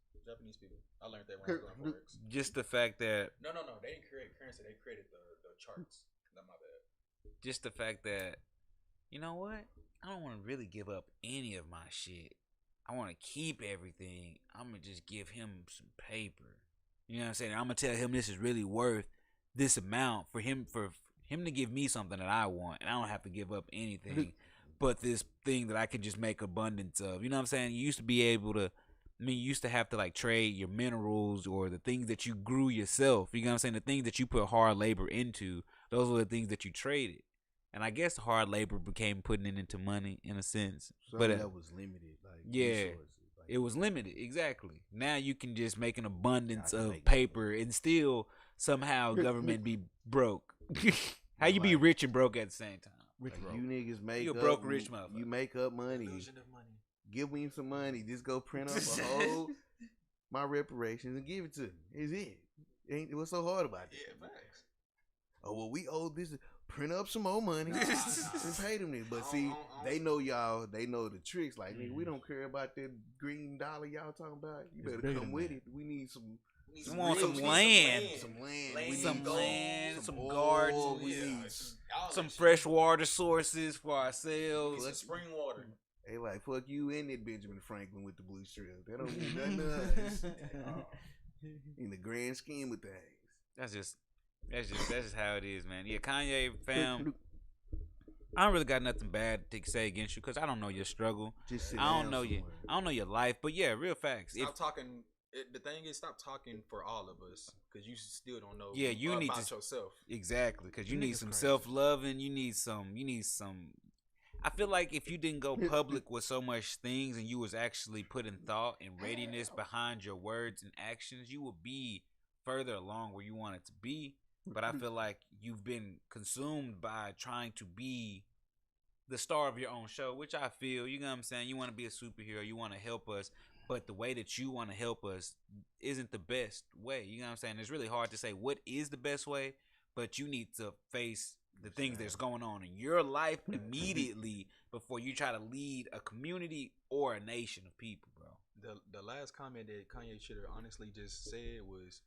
people. I learned that when I was going forex. Just the fact that no, they didn't create currency. They created the charts. Not my bad. Just the fact that, you know what? I don't want to really give up any of my shit. I want to keep everything. I'm gonna just give him some paper. You know what I'm saying? I'm gonna tell him this is really worth this amount for him to give me something that I want, and I don't have to give up anything but this thing that I can just make abundance of. You know what I'm saying? You used to be able to. You used to have to like trade your minerals or the things that you grew yourself. You know what I'm saying? The things that you put hard labor into. Those were the things that you traded. And I guess hard labor became putting it into money in a sense. So but that was limited. Like resources. It was limited. Exactly. Now you can just make an abundance of paper and still somehow government be broke. How you be rich and broke at the same time? Like you niggas make you a broke rich motherfucker. You make up money. Illusion of money. Give me some money. Just go print up a whole my reparations and give it to me. Is it? Ain't what's so hard about it? Yeah, facts. Oh well, we owe this. Print up some more money and pay them this. But see, they know y'all. They know the tricks. Like, nigga, we don't care about that green dollar y'all talking about. You better come with it. We need some. We want some land. Some land. We need some land. Some oil, gardens. We need some fresh water sources for ourselves. Some spring water. They like, fuck you and that Benjamin Franklin with the blue strip. That don't mean nothing to us. In the grand scheme of things. That's just how it is, man. Yeah, Kanye, fam. I don't really got nothing bad to say against you because I don't know your struggle. I don't know your life, but yeah, real facts. Stop talking. The thing is, stop talking for all of us because you still don't know. Yeah, you need to yourself. Exactly, because you need some self-loving. You need some. I feel like if you didn't go public with so much things and you was actually putting thought and readiness behind your words and actions, you would be further along where you wanted to be. But I feel like you've been consumed by trying to be the star of your own show, which I feel, you know what I'm saying? You want to be a superhero. You want to help us. But the way that you want to help us isn't the best way. You know what I'm saying? It's really hard to say what is the best way, but you need to face the things that's going on in your life immediately before you try to lead a community or a nation of people, bro. The last comment that Kanye should have honestly just said was,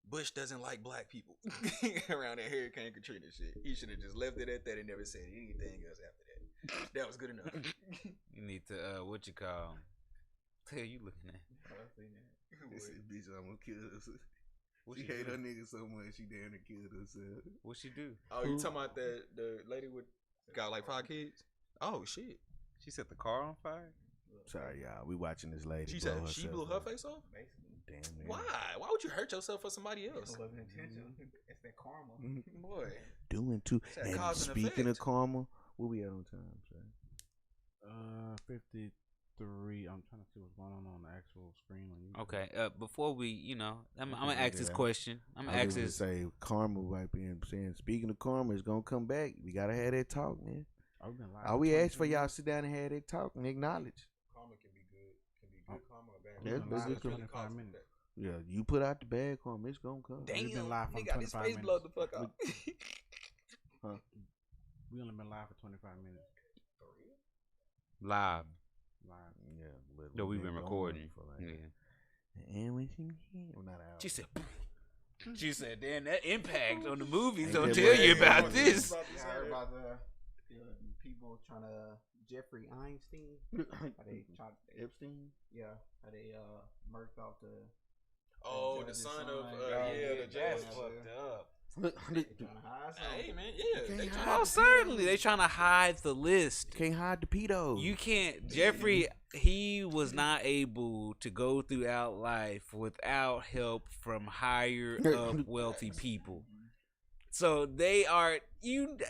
Bush doesn't like black people around that Hurricane Katrina shit. He should have just left it at that and never said anything else after that. That was good enough. You need to, what you call? What you looking at? This bitch almost killed herself. She hate her nigga so much she damn near killed herself. What she do? Oh, you talking about the lady with got like 5 kids? Oh shit! She set the car on fire. Sorry, y'all. We watching this lady. She said she blew her face off. Damn. Why? Why would you hurt yourself for somebody else? It wasn't intentional. It's that karma. Boy. Doing too. And speaking of karma, what we at on time, sir? 53. I'm trying to see what's going on the actual screen on YouTube. Okay. Before we, I'm gonna ask this question. I'm gonna ask this. Say karma right being saying. Speaking of karma, it's gonna come back. We gotta have that talk, man. All we ask for y'all sit down and have that talk and acknowledge. Karma can be good karma or bad. That's 25 minutes. Yeah, you put out the bad karma, it's gonna come. Damn, We've been live for nigga got 25 his face minutes. blowed the fuck out. We only been live for 25 minutes. Live. Yeah, No, we've been recording. And when she not out. She said, damn, that impact on the movies don't tell you about this. I heard about the people trying to Jeffrey Einstein. How they tried Epstein? Yeah, how they murked off the. Oh, the son of the That's judge. fucked up. Hey man, yeah. Oh, certainly they trying to hide the list. Can't hide the pedo. You can't. Jeffrey, he was not able to go throughout life without help from higher up wealthy people. So they are.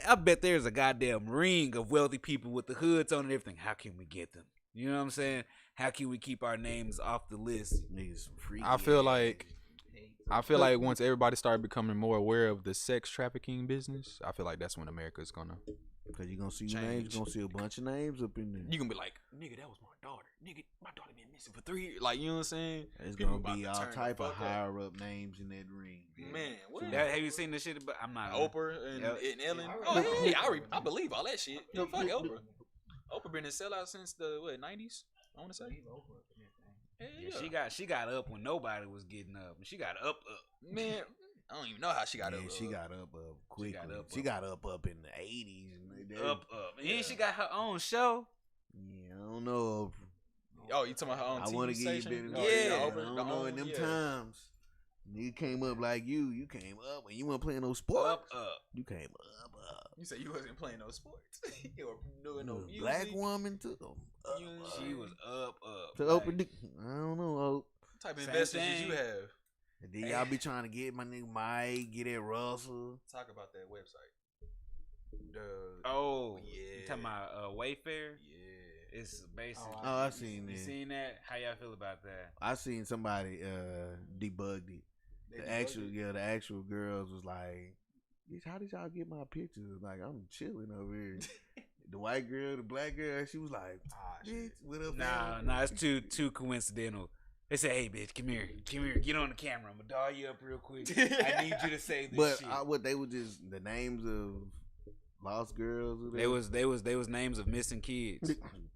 I bet there's a goddamn ring of wealthy people with the hoods on and everything. How can we get them? You know what I'm saying? How can we keep our names off the list? Niggas free. I feel like once everybody started becoming more aware of the sex trafficking business, I feel like that's when America's gonna. Because you're gonna see names, you're gonna see a bunch of names up in there. You gonna be like, nigga, that was my daughter. Nigga, my daughter been missing for 3 years. Like, you know what I'm saying? It's People gonna be about to all turn type the of fuck up. higher up names in that ring. Man, what? Have you seen this shit? But I'm not. Oprah and Ellen. Oh yeah, I believe all that shit. Yeah, fuck Oprah. Oprah been in sellout since the 90s. I want to say. Yeah, she got up when nobody was getting up. She got up. Man, I don't even know how she got up. She got up quickly. She got up in the 80s. Up. And then she got her own show. Yeah, I don't know. Oh, you talking about her own TV I want to give you station? I don't know in them times. You came up like you came up and you weren't playing no sports. Up. You came up. You said you wasn't playing no sports. You were doing no music. Black woman too. She was up. To open I don't know. What type of investors did you have? And then y'all be trying to get my nigga Mike, get at Russell. Talk about that website. You talking about Wayfair? Yeah. It's basically. I seen that. You seen that? How y'all feel about that? I seen somebody debugged it. The actual girls was like, how did y'all get my pictures? Like, I'm chilling over here. The white girl, the black girl, she was like, bitch, what up? Nah, it's too coincidental. They say, "Hey, bitch, come here, get on the camera. I'm gonna dial you up real quick. I need you to say this But shit." what they were just the names of lost girls. Or They was names of missing kids,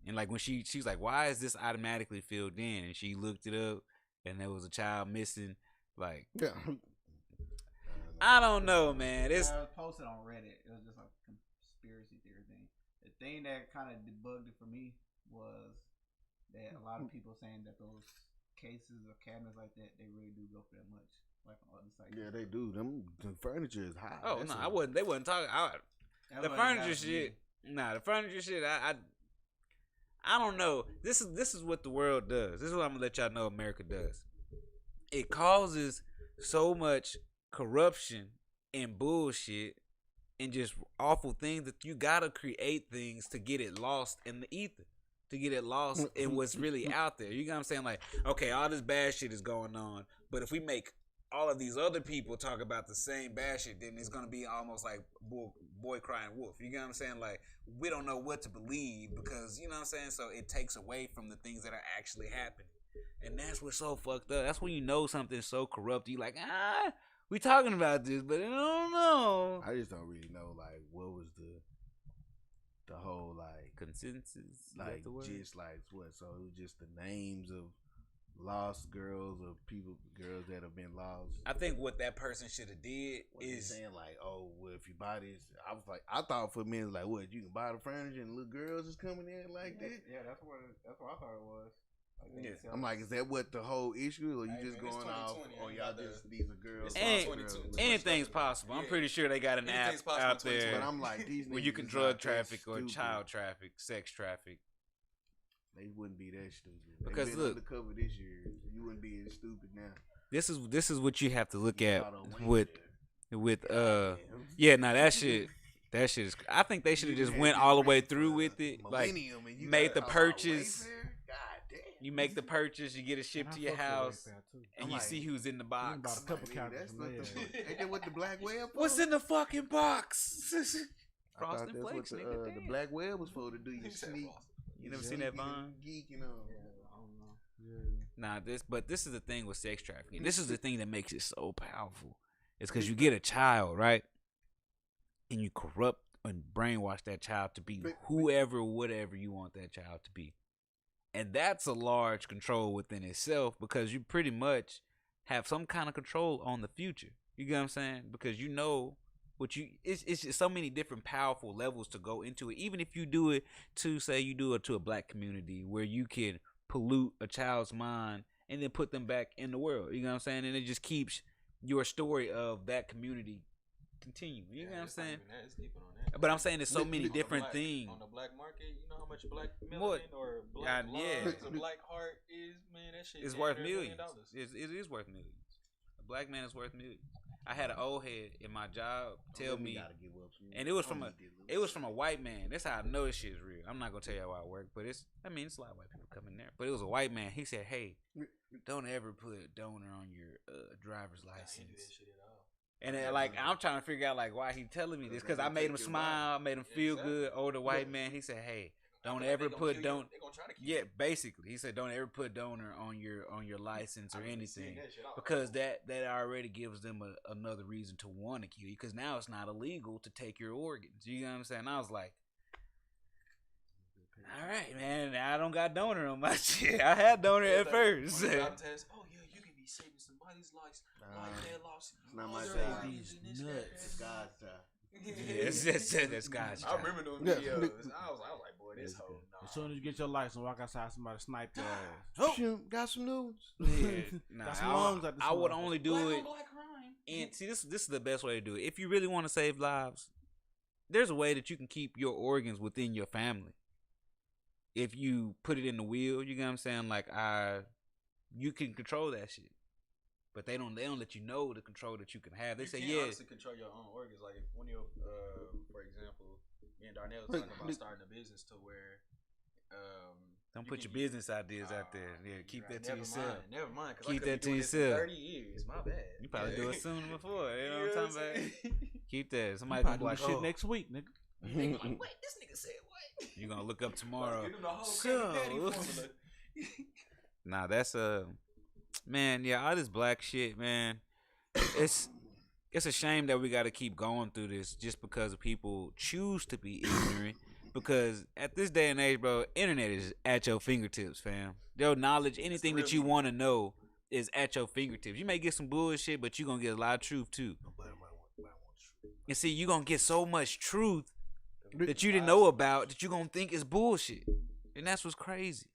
and like when she's like, "Why is this automatically filled in?" And she looked it up, and there was a child missing. Like, Yeah. I don't know, man. It's I was posted on Reddit. It was just like a conspiracy theory thing. The thing that kind of debugged it for me was that a lot of people saying that those cases or cabinets like that, they really do go for that much, like on other sites. Yeah, they do. The furniture is high. oh no, I wasn't. They wasn't talking. The furniture shit. Nah, the furniture shit. I don't know. This is what the world does. This is what I'm gonna let y'all know America does. It causes so much corruption and bullshit and just awful things that you gotta create things to get it lost in the ether, to get it lost in what's really out there. You know what I'm saying? Like, okay, all this bad shit is going on, but if we make all of these other people talk about the same bad shit, then it's gonna be almost like boy crying wolf. You know what I'm saying? Like, we don't know what to believe because, you know what I'm saying? So it takes away from the things that are actually happening. And that's what's so fucked up. That's when you know something's so corrupt. You like, we talking about this, but I don't know. I just don't really know, like, what was the whole, like, Consensus? like, just, like, what? So it was just the names of lost girls or girls that have been lost. I think what that person should have did is saying, like, oh, well, if you buy this, I was like, I thought for a minute, like, what, you can buy the furniture and little girls is coming in like that? Yeah, that's what I thought it was. Like, Yeah. I'm like, is that what the whole issue is? Or you just man, it's going off, 2020, or ain't y'all about just, that. these are girls. It's And- 2022. anything's possible. I'm Yeah. pretty sure they got an app Anything's possible out in 2020. there But I'm like, these where you niggas can is drug not that traffic or stupid. child traffic, sex traffic. They wouldn't be that stupid. Because They've been look- undercover this year. You wouldn't be as stupid now. This is what you have to look You at caught on with Wednesday. yeah. Now that shit is. I think they should have just went all the way through with it. Like, Millennium and you made got the all purchase. Wayfair? God damn. you make the purchase, you get it shipped And to I your fuck with house, Wayfair, too. and I'm you like, see who's in the Bought a box. couple Nigga, couches that's from what there. ain't that what the black web What's in the fucking box? I thought Frosted that's Flakes, what nigga. the damn. black web was for, to do your He said sneak. Frosted. You never seen that sneaking and Vine? geeking on. I don't know. Yeah. Nah, this is the thing with sex trafficking. This is the thing that makes it so powerful. It's because you get a child, right? And you corrupt and brainwash that child to be whoever, whatever you want that child to be. And that's a large control within itself because you pretty much have some kind of control on the future. You get what I'm saying? Because you know what it's just so many different powerful levels to go into it. Even if you do it to, say, you do it to a black community where you can pollute a child's mind and then put them back in the world. You know what I'm saying? And it just keeps your story of that community continue. You know what I'm saying? It's deeper on that. But I'm saying there's so many On the different black- things. on the black market. You know how much black More- melanin or black yeah. lungs or black heart is, man. That shit It's damn worth near $1 millions. million. It is worth millions. A black man is worth millions. I had an old head in my job tell me, and it was from a white man. That's how I know this shit is real. I'm not gonna tell you where I work, but it's a lot of white people coming there. But it was a white man. He said, "Hey, don't ever put donor on your driver's I ain't do license." that shit at all. And then, like, I'm trying to figure out, like, why he telling me this, because I made him smile, I made him feel good. Older white man, he said, "Hey, don't ever put They don't." gonna try to keep Yeah, basically, he said, "Don't ever put donor on your license or I remember seeing anything." that shit. I was Because like, that already gives them another reason to want to kill you. Because now it's not illegal to take your organs. You know what I'm saying? I was like, all right, man. I don't got donor on my shit. I had donor yeah, at first. on the job test, oh yeah, you can be saving somebody's life. Life loss. It's not my other job. organs and this, that, It's that. God's job. Yeah, that's God's I job. remember doing Yeah. videos. I was like, boy, this hoe. Nah. As soon as you get your license, walk outside, somebody snipe your ass. Oh, shoot, got some news. Yeah, nah, Got some lungs out this I would motherfucker. only do Black it. on black crime. And see, this is the best way to do it. If you really want to save lives, there's a way that you can keep your organs within your family. If you put it in the will, you know what I'm saying? Like, you can control that shit. But they don't let you know the control that you can have. They You say, can't yeah, honestly control your own organs. Like if one of your, for example, me and Darnell was talking about starting a business to where, don't you put can your business ideas out there. Yeah, keep that to yourself. Never mind. 'Cause Keep I could that be to doing this for yourself. 30 years. My bad. You probably do it sooner before. You know You what I'm know talking about? saying? Keep that. Somebody You gonna be probably like, do shit oh, next week, nigga. They be like, what? This nigga said what? you're gonna look up tomorrow. Give them the whole So- Krabby Patty formula. Nah, that's man, yeah, all this black shit, man. It's a shame that we got to keep going through this just because people choose to be ignorant. Because at this day and age, bro, internet is at your fingertips, fam. Your knowledge, anything that you want to know is at your fingertips. You may get some bullshit, but you're going to get a lot of truth, too. And see, you're going to get so much truth that you didn't know about that you're going to think is bullshit. And that's what's crazy.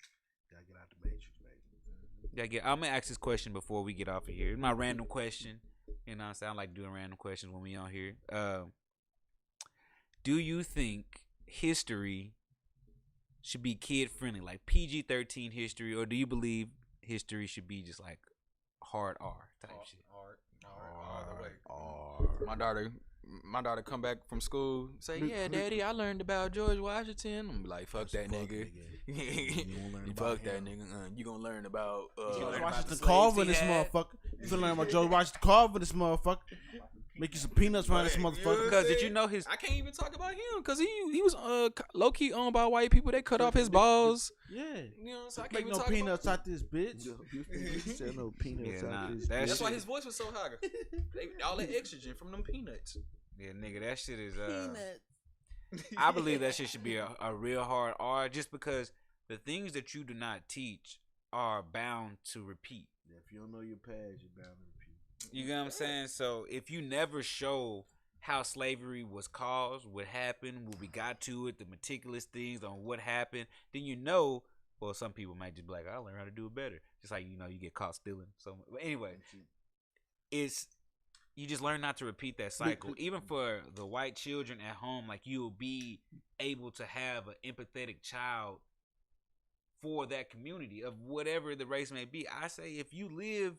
Gotta get out the matrix, baby. I'm going to ask this question before we get off of here. It's my random question. You know what I'm saying? I like doing random questions when we on here. Do you think history should be kid friendly, like PG-13 history, or do you believe history should be just like hard R type shit? All the way. My daughter come back from school, say, "Yeah, Daddy, I learned about George Washington." I'm like, "Fuck that nigga." Fuck that nigga. You gonna learn about George Washington Carver in this motherfucker. You gonna learn about George Washington Carver in this motherfucker. Make you some peanuts around this motherfucker. Because did you know his? I can't even talk about him because he was low key owned by white people. They cut off his balls. Yeah, you know, so I can't make even no talk peanuts out this bitch. You said no peanuts out this. That's why his voice was so high. All that oxygen from them peanuts. Yeah, nigga, that shit is. I believe that shit should be a real hard R, just because the things that you do not teach are bound to repeat. Yeah, if you don't know your past, you're bound to repeat. You get what I'm saying? So if you never show how slavery was caused, what happened, what we got to it, the meticulous things on what happened, then you know. Well, some people might just be like, "I'll learn how to do it better." Just like, you know, you get caught stealing. So anyway, you just learn not to repeat that cycle. Even for the white children at home, like, you'll be able to have an empathetic child for that community of whatever the race may be. I say, if you live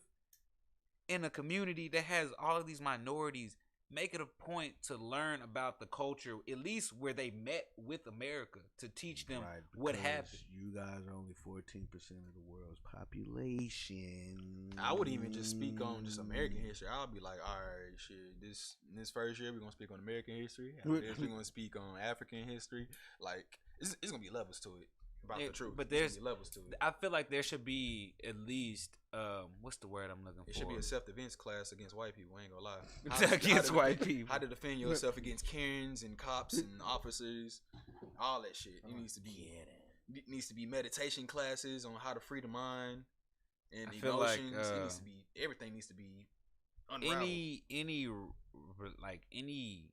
in a community that has all of these minorities, make it a point to learn about the culture, at least where they met with America, to teach them what happened. You guys are only 14% of the world's population. I would even just speak on just American history. I'll be like, all right, shit, this first year we're gonna speak on American history. After this, we're gonna speak on African history. Like, it's gonna be levels to it. About the truth. But there's levels to it. I feel like there should be at least what's the word I'm looking for? It should be a self-defense class against white people. I ain't gonna lie. Against white people. How to defend yourself against Karens and cops and officers, all that shit. It needs to be meditation classes on how to free the mind and emotions. It needs to be, everything needs to be unraveled. Any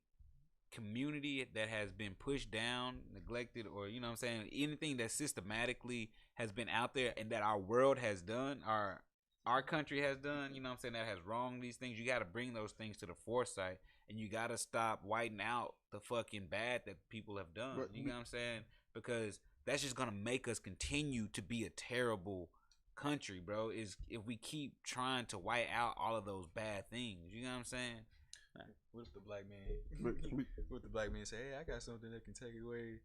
community that has been pushed down, neglected, or, you know what I'm saying, anything that systematically has been out there and that our world has done, our country has done, you know what I'm saying, that has wronged these things, you got to bring those things to the foresight, and you got to stop whiting out the fucking bad that people have done. You know what I'm saying? Because that's just going to make us continue to be a terrible country, bro, is if we keep trying to white out all of those bad things. You know what I'm saying? What if the black man say, "Hey, I got something that can take away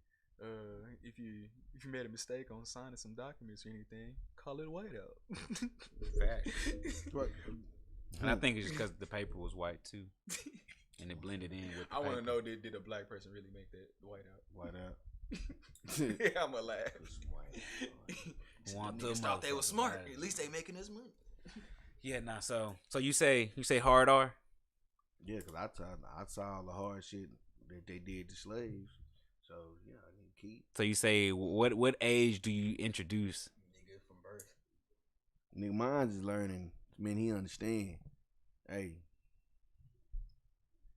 if you made a mistake on signing some documents or anything, call it whiteout." Fact. And I think it's just because the paper was white too, and it blended in with the I want to paper. know, did a black person really make that whiteout? Whiteout. I'm gonna laugh. Niggas thought they were smart. At least they making us money. Yeah, nah. So you say hard R? Yeah, because I saw all the hard shit that they did to slaves. So, yeah, I need to keep. So you say, what age do you introduce? Nigga from birth. Nigga, mine's is learning. Man, he understand. Hey,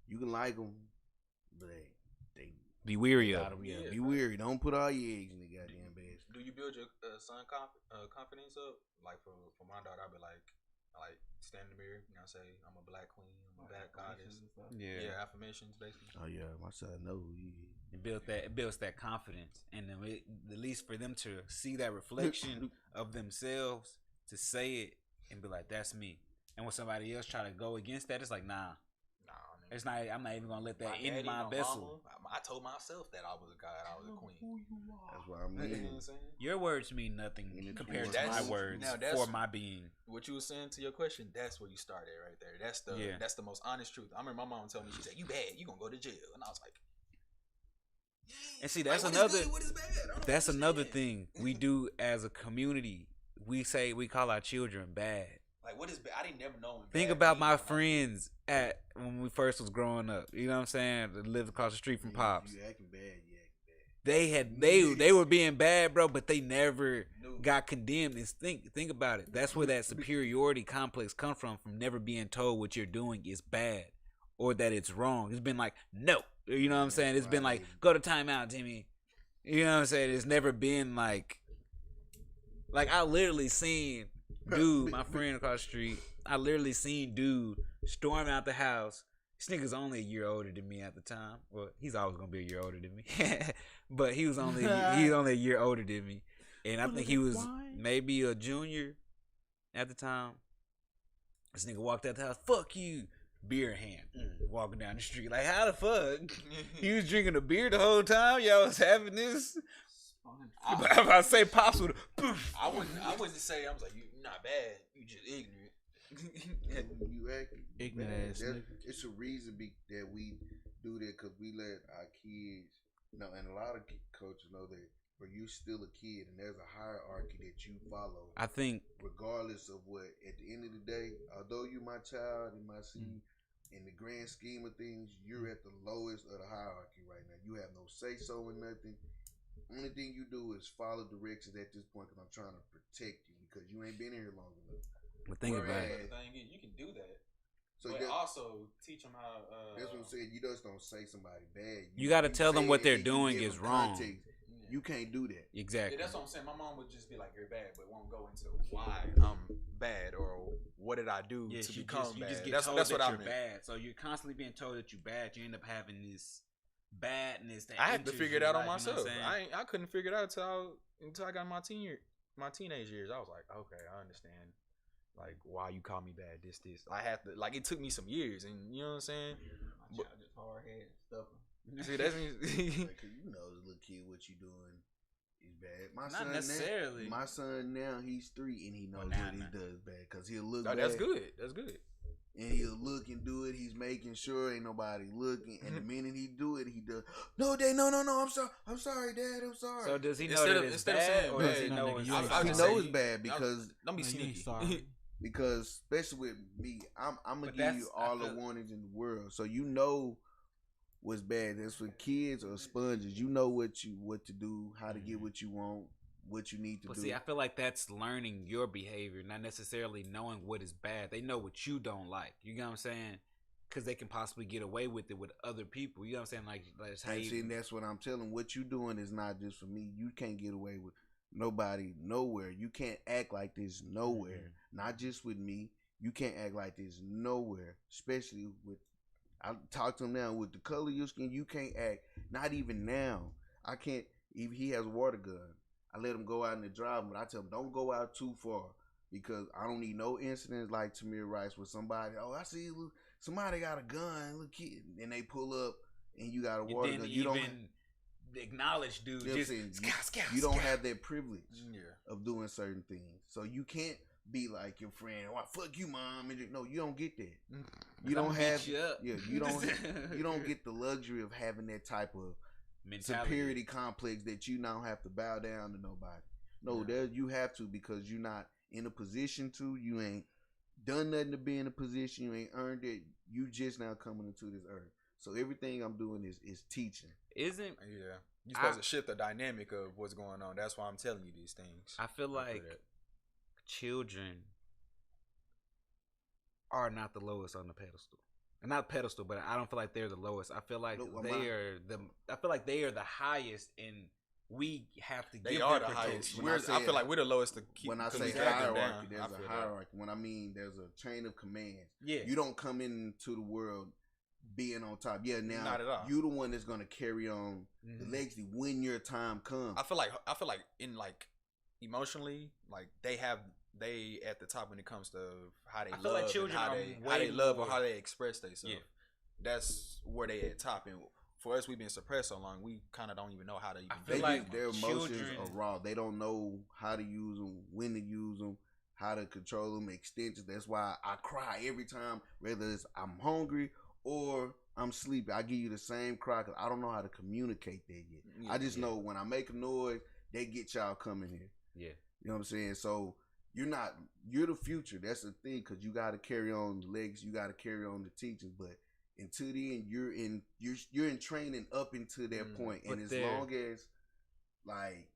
you can like them, but they Be weary of. be weary. Don't put all your eggs in the goddamn basket. Do you build your son confidence up? Like, for my daughter, I like stand in the mirror, you know, say, I'm a black queen, I'm a black goddess. Yeah, affirmations, basically. Oh, yeah, my son knows. It builds that confidence, and then at least for them to see that reflection of themselves, to say it and be like, "That's me." And when somebody else try to go against that, it's like, nah, it's not. I'm not even gonna let that in my vessel. I told myself that I was a god, I was a queen. Who you are. That's what I mean. You know what I'm saying? Your words mean nothing compared to my words for my being. What you were saying to your question, that's where you started right there. That's the most honest truth. I remember my mom telling me, she said, "You bad, you gonna go to jail," and I was like. And see, that's like, another. What is bad? That's another thing we do as a community. We call our children bad, Like, what is bad? I didn't never know. Think about my friends at when we first was growing up. You know what I'm saying? That lived across the street from Pops. You acting bad. You acting bad. They were being bad, bro, but they never got condemned. And think about it. That's where that superiority complex come from never being told what you're doing is bad or that it's wrong. It's been like, no. You know what I'm saying? It's been like, go to timeout, Timmy. You know what I'm saying? It's never been like I literally seen dude, my friend across the street, I literally seen dude storm out the house. This nigga's only a year older than me at the time. Well, he's always gonna be a year older than me. But he's only a year older than me. And I think he was maybe a junior at the time. This nigga walked out the house, fuck you. Beer hand, walking down the street. Like, how the fuck? He was drinking a beer the whole time? Y'all was having this? If I say Pops would poof. I wouldn't say, I was like, you're not bad. You just ignorant. You acting Ignorant bad. ass nigga. It's a reason that we do that because we let our kids, and a lot of coaches know that. But you're still a kid, and there's a hierarchy that you follow. I think, regardless of what, at the end of the day, although you're my child and my seed, in the grand scheme of things, you're at the lowest of the hierarchy right now. You have no say so in nothing. Only thing you do is follow directions at this point because I'm trying to protect you because you ain't been here long enough. but think about it. The thing is, you can do that. So but also teach them how. That's what I'm saying. You just don't say somebody bad. You got to tell them what they're and you doing give is them wrong. context. You can't do that. Exactly. Yeah, that's what I'm saying. My mom would just be like, "You're bad," but won't go into why I'm bad or what did I do to become bad. That's what I meant. Bad. So you're constantly being told that you're bad. You end up having this badness. That I had to figure it out on myself. You know I couldn't figure it out until I got my teenage years. I was like, okay, I understand. Like, why you call me bad? This. I had to, like, it took me some years, and you know what I'm saying. My child just hard head stubborn. See, that's me. Because you know, the little kid, what you doing is bad. Not necessarily. My son now, he's 3, and he knows what he does bad because he'll look. Oh, bad, that's good. That's good. And he'll look and do it. He's making sure ain't nobody looking. And the minute he do it, he does. No, Dad. No. I'm sorry, Dad. I'm sorry. So does he know that it's bad, or does he know it's he knows bad because don't be sneaky. Because especially with me, I'm gonna give you all the warnings in the world, so you know what's bad. That's for kids or sponges. You know what to do, how to get what you want, what you need to do. But see, I feel like that's learning your behavior, not necessarily knowing what is bad. They know what you don't like. You know what I'm saying? Because they can possibly get away with it with other people. You know what I'm saying? Like that's how and that's what I'm telling. What you doing is not just for me. You can't get away with nobody nowhere. You can't act like this nowhere. Not just with me. You can't act like this nowhere. Especially with, I talk to him now, with the color of your skin, you can't act. Not even now. I can't. If he has a water gun, I let him go out in the drive, but I tell him don't go out too far because I don't need no incidents like Tamir Rice with somebody. Oh, I see somebody got a gun, little kid, and they pull up and you got a water gun. You don't acknowledge, dude. You don't have that privilege of doing certain things, so you can't be like your friend. Oh, fuck you, mom. No, you don't get that. You don't have. You don't get the luxury of having that type of superiority complex that you now have to bow down to nobody. No, there you have to because you're not in a position to. You ain't done nothing to be in a position. You ain't earned it. You just now coming into this earth. So everything I'm doing is teaching. You're supposed to shift the dynamic of what's going on. That's why I'm telling you these things. I feel like children are not the lowest on the pedestal. Not pedestal, but I don't feel like they're the lowest. I feel like they are the highest, and we have to. They are the highest. I feel like we're the lowest to keep. When I say hierarchy, there's a hierarchy. When I mean there's a chain of command. Yeah, you don't come into the world being on top. Yeah, now not at all. You the one that's gonna carry on the legacy when your time comes. I feel like in like emotionally, like they at the top when it comes to how they love, like children how they love or how they express themselves. Yeah. That's where they at top. And for us, we've been suppressed so long, we kind of don't even know how to even. Their emotions are raw. They don't know how to use them, when to use them, how to control them, extensions. That's why I cry every time, whether it's I'm hungry or I'm sleepy. I give you the same cry because I don't know how to communicate that yet. Yeah, I just know when I make a noise, they get y'all coming here. Yeah. You know what I'm saying? So you're the future. That's the thing, because you got to carry on the legacy. You got to carry on the teachings. But until the end, you're in training up into that point. And as long as, like,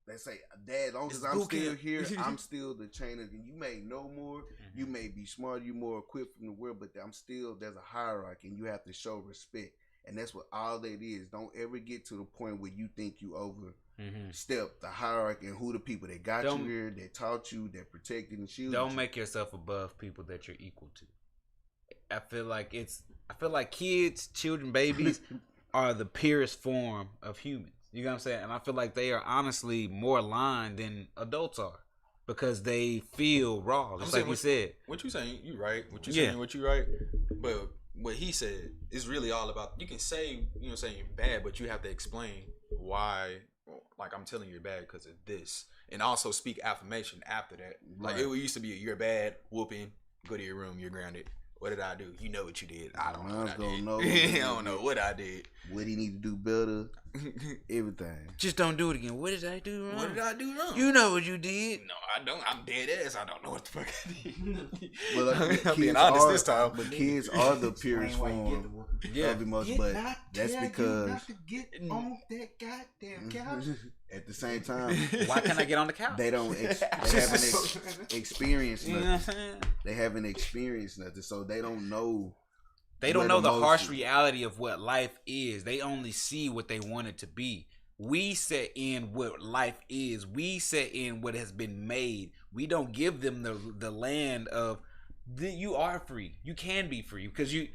let's say, Dad, as long as I'm still here, I'm still the trainer. And you may know more, you may be smarter, you more equipped from the world, but there's a hierarchy, and you have to show respect. And that's what all that is. Don't ever get to the point where you think you overstep the hierarchy and who the people that got you here, that taught you, that protected and shielded. Don't make yourself above people that you're equal to. I feel like kids, children, babies are the purest form of humans. You know what I'm saying? And I feel like they are honestly more aligned than adults are, because they feel raw. Just like you said. What you saying, you right. What you saying, what you right. But what he said is really all about, you can say, you know what I'm saying, you're bad, but you have to explain why, like, I'm telling you you're bad because of this. And also speak affirmation after that. Like, it used to be, you're bad, whooping, go to your room, you're grounded. What did I do? You know what you did. I don't know what I did. I don't know what I did. What he need to do better. Everything. Just don't do it again. What did I do wrong? What did I do wrong? You know what you did. No, I don't. I'm dead ass. I don't know what the fuck I did. Well, I'm being honest this time. But kids are the purest form of emotion. But that's because not to get on that goddamn couch. At the same time, why can't I get on the couch? They don't. They haven't experienced nothing. You know what I'm saying? They haven't experienced nothing, so they don't know. They don't know the harsh reality of what life is. They only see what they want it to be. We set in what life is. We set in what has been made. We don't give them the land of you are free. You can be free because you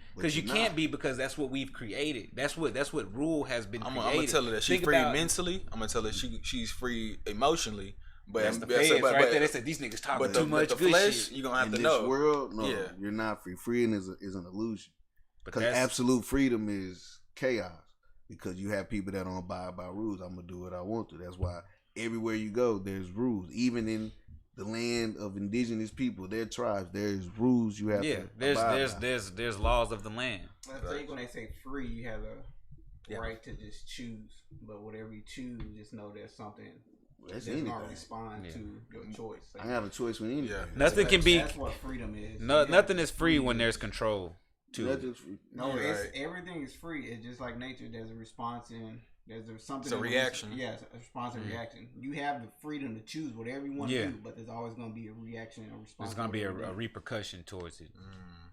can't be, because that's what we've created. That's what rule has been created. I'm gonna tell her that she's free mentally. I'm gonna tell her she's free emotionally. But that's the feds right there. They said these niggas talking too much good flesh, shit. you're gonna have to in know. This world, you're not free. Freedom is an illusion. Because absolute freedom is chaos. Because you have people that don't abide by rules. I'm gonna do what I want to. That's why everywhere you go, there's rules. Even in the land of indigenous people, their tribes, there's rules you have to abide by. There's laws of the land. I think when they say free, you have a right to just choose. But whatever you choose, just know there's something that's gonna respond to your choice. Like, I got a choice with anything. Nothing can be. That's what freedom is. Nothing is free when there's control. Everything is free. It's just like nature. There's a response and there's something. It's a reaction. Yes, a response and reaction. You have the freedom to choose whatever you want to do, but there's always going to be a reaction and a response. There's going to be a repercussion towards it.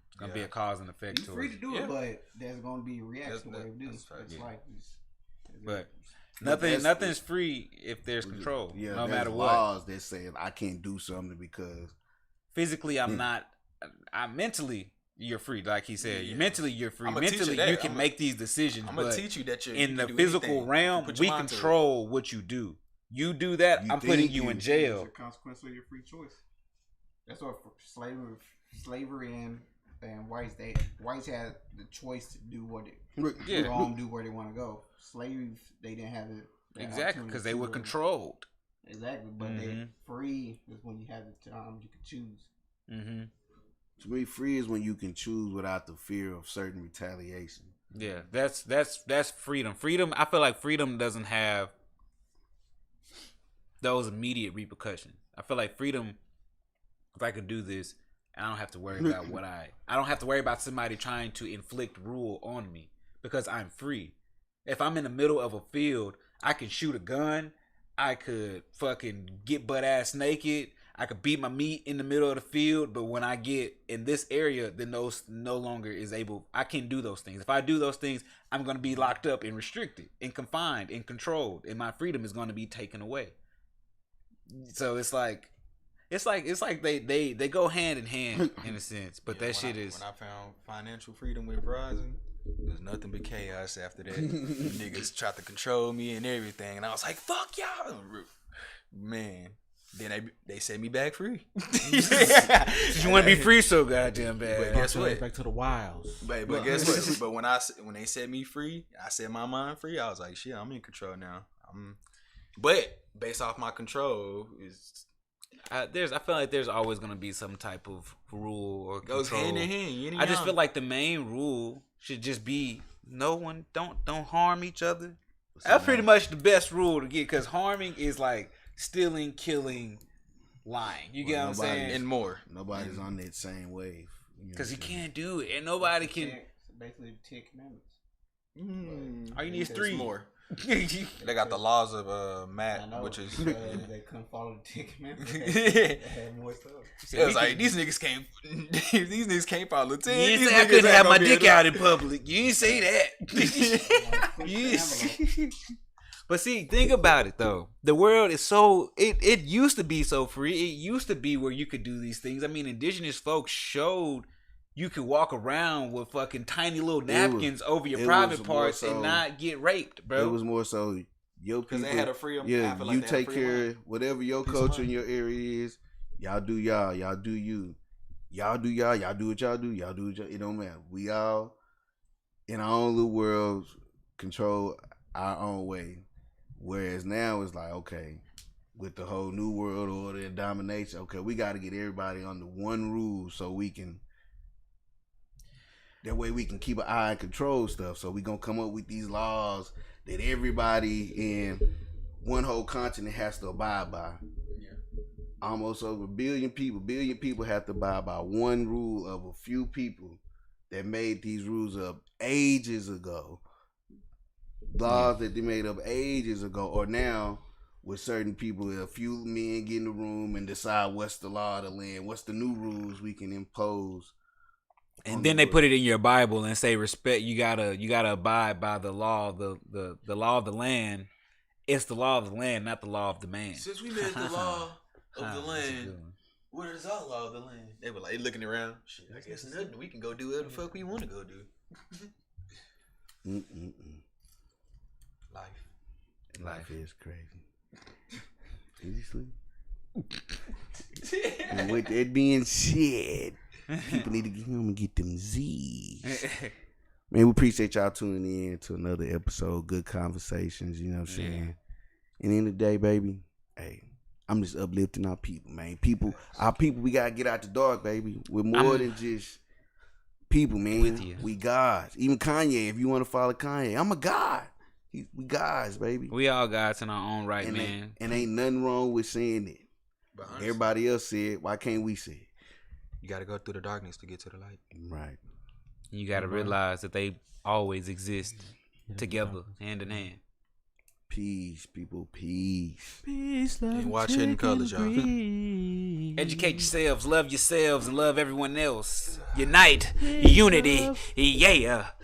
It's going to be a cause and effect. You're free to do it, but there's going to be a reaction to whatever you do. It's like but nothing's free if there's control. Yeah, no matter what. Laws that say I can't do something because physically I'm not. I'm mentally. You're free, like he said. Mentally, you're free. Mentally, you can make these decisions. I'm gonna teach you that in the physical realm, we control what you do. You do that, I'm putting you in jail. It's a consequence of your free choice. That's what slavery and whites had the choice to do what they do where they want to go. Slaves, they didn't have it exactly because they were controlled. Exactly, but they free is when you have the time you can choose. Mm-hmm. To me, free is when you can choose without the fear of certain retaliation. Yeah, that's freedom. Freedom, I feel like freedom doesn't have those immediate repercussions. I feel like freedom, if I could do this, I don't have to worry about I don't have to worry about somebody trying to inflict rule on me because I'm free. If I'm in the middle of a field, I can shoot a gun. I could fucking get butt ass naked. I could beat my meat in the middle of the field, but when I get in this area, then those no longer is able. I can't do those things. If I do those things, I'm going to be locked up and restricted and confined and controlled, and my freedom is going to be taken away. So it's like they go hand in hand in a sense, but that shit is. When I found financial freedom with Verizon, there's nothing but chaos after that. Niggas tried to control me and everything, and I was like, "Fuck y'all, man." Then they set me back free. You want to be free so goddamn bad. But guess what? Back to the wilds. But guess what? But when they set me free, I set my mind free. I was like, shit, I'm in control now. But based off my control is. I feel like there's always gonna be some type of rule or control. Goes hand in hand. I just feel like the main rule should just be don't harm each other. That's pretty much the best rule to get, because harming is like stealing, killing, lying. You get what I'm saying? And more. Nobody's on that same wave. Because you can't do it, and nobody can. Basically, the 10 Commandments. All you need is 3 more. They got the laws of Matt, which is they couldn't follow the 10 Commandments. They had more stuff. It was like these niggas can't. These niggas can't follow 10. You didn't These say I niggas couldn't ain't have gonna my be dick able to- out in public. You didn't say that. But see, think about it though. The world is so it used to be so free. It used to be where you could do these things. I mean, indigenous folks showed you could walk around with fucking tiny little napkins over your private parts and not get raped, bro. It was more so your people. Because they had a freedom. Yeah, I feel like you they had a take free care mind. of whatever your Peace of culture in mind. your area is. Y'all do y'all. Y'all do you. Y'all do y'all. Y'all do what y'all do. Y'all do what y'all. It don't matter. We all in our own little worlds control our own way. Whereas now it's like, okay, with the whole new world order and domination, okay, we got to get everybody under one rule so we can. That way we can keep an eye and control stuff. So we gonna come up with these laws that everybody in one whole continent has to abide by. Yeah. Almost over a billion people have to abide by one rule of a few people that made these rules up ages ago. Laws that they made up ages ago, or now with certain people, a few men get in the room and decide what's the law of the land, what's the new rules we can impose. And then they put it in your Bible and say respect. You gotta abide by the law of the law of the land. It's the law of the land, not the law of the man. Since we made the law of the land, what is our law of the land? They were like looking around. Shit, I guess nothing. We can go do whatever the fuck we want to go do. Life is crazy. Did you sleep? And with that being said, people need to get home and get them Z's. Man, we appreciate y'all tuning in to another episode. Good conversations, you know what I'm saying? And in the day, baby, hey, I'm just uplifting our people, man. Our people, we gotta get out the dark, baby. We're more than just people, man. We gods. Even Kanye, if you want to follow Kanye, I'm a god. We guys, baby. We all gods in our own right, man. And ain't nothing wrong with saying it. But honestly, Everybody else said, why can't we say it? you got to go through the darkness to get to the light. Right. You got to realize that they always exist together, hand in hand. Peace, people. Peace. Peace, love, And watch Hidden Colors, y'all. Educate yourselves, love yourselves, and love everyone else. Unite, unity, yeah.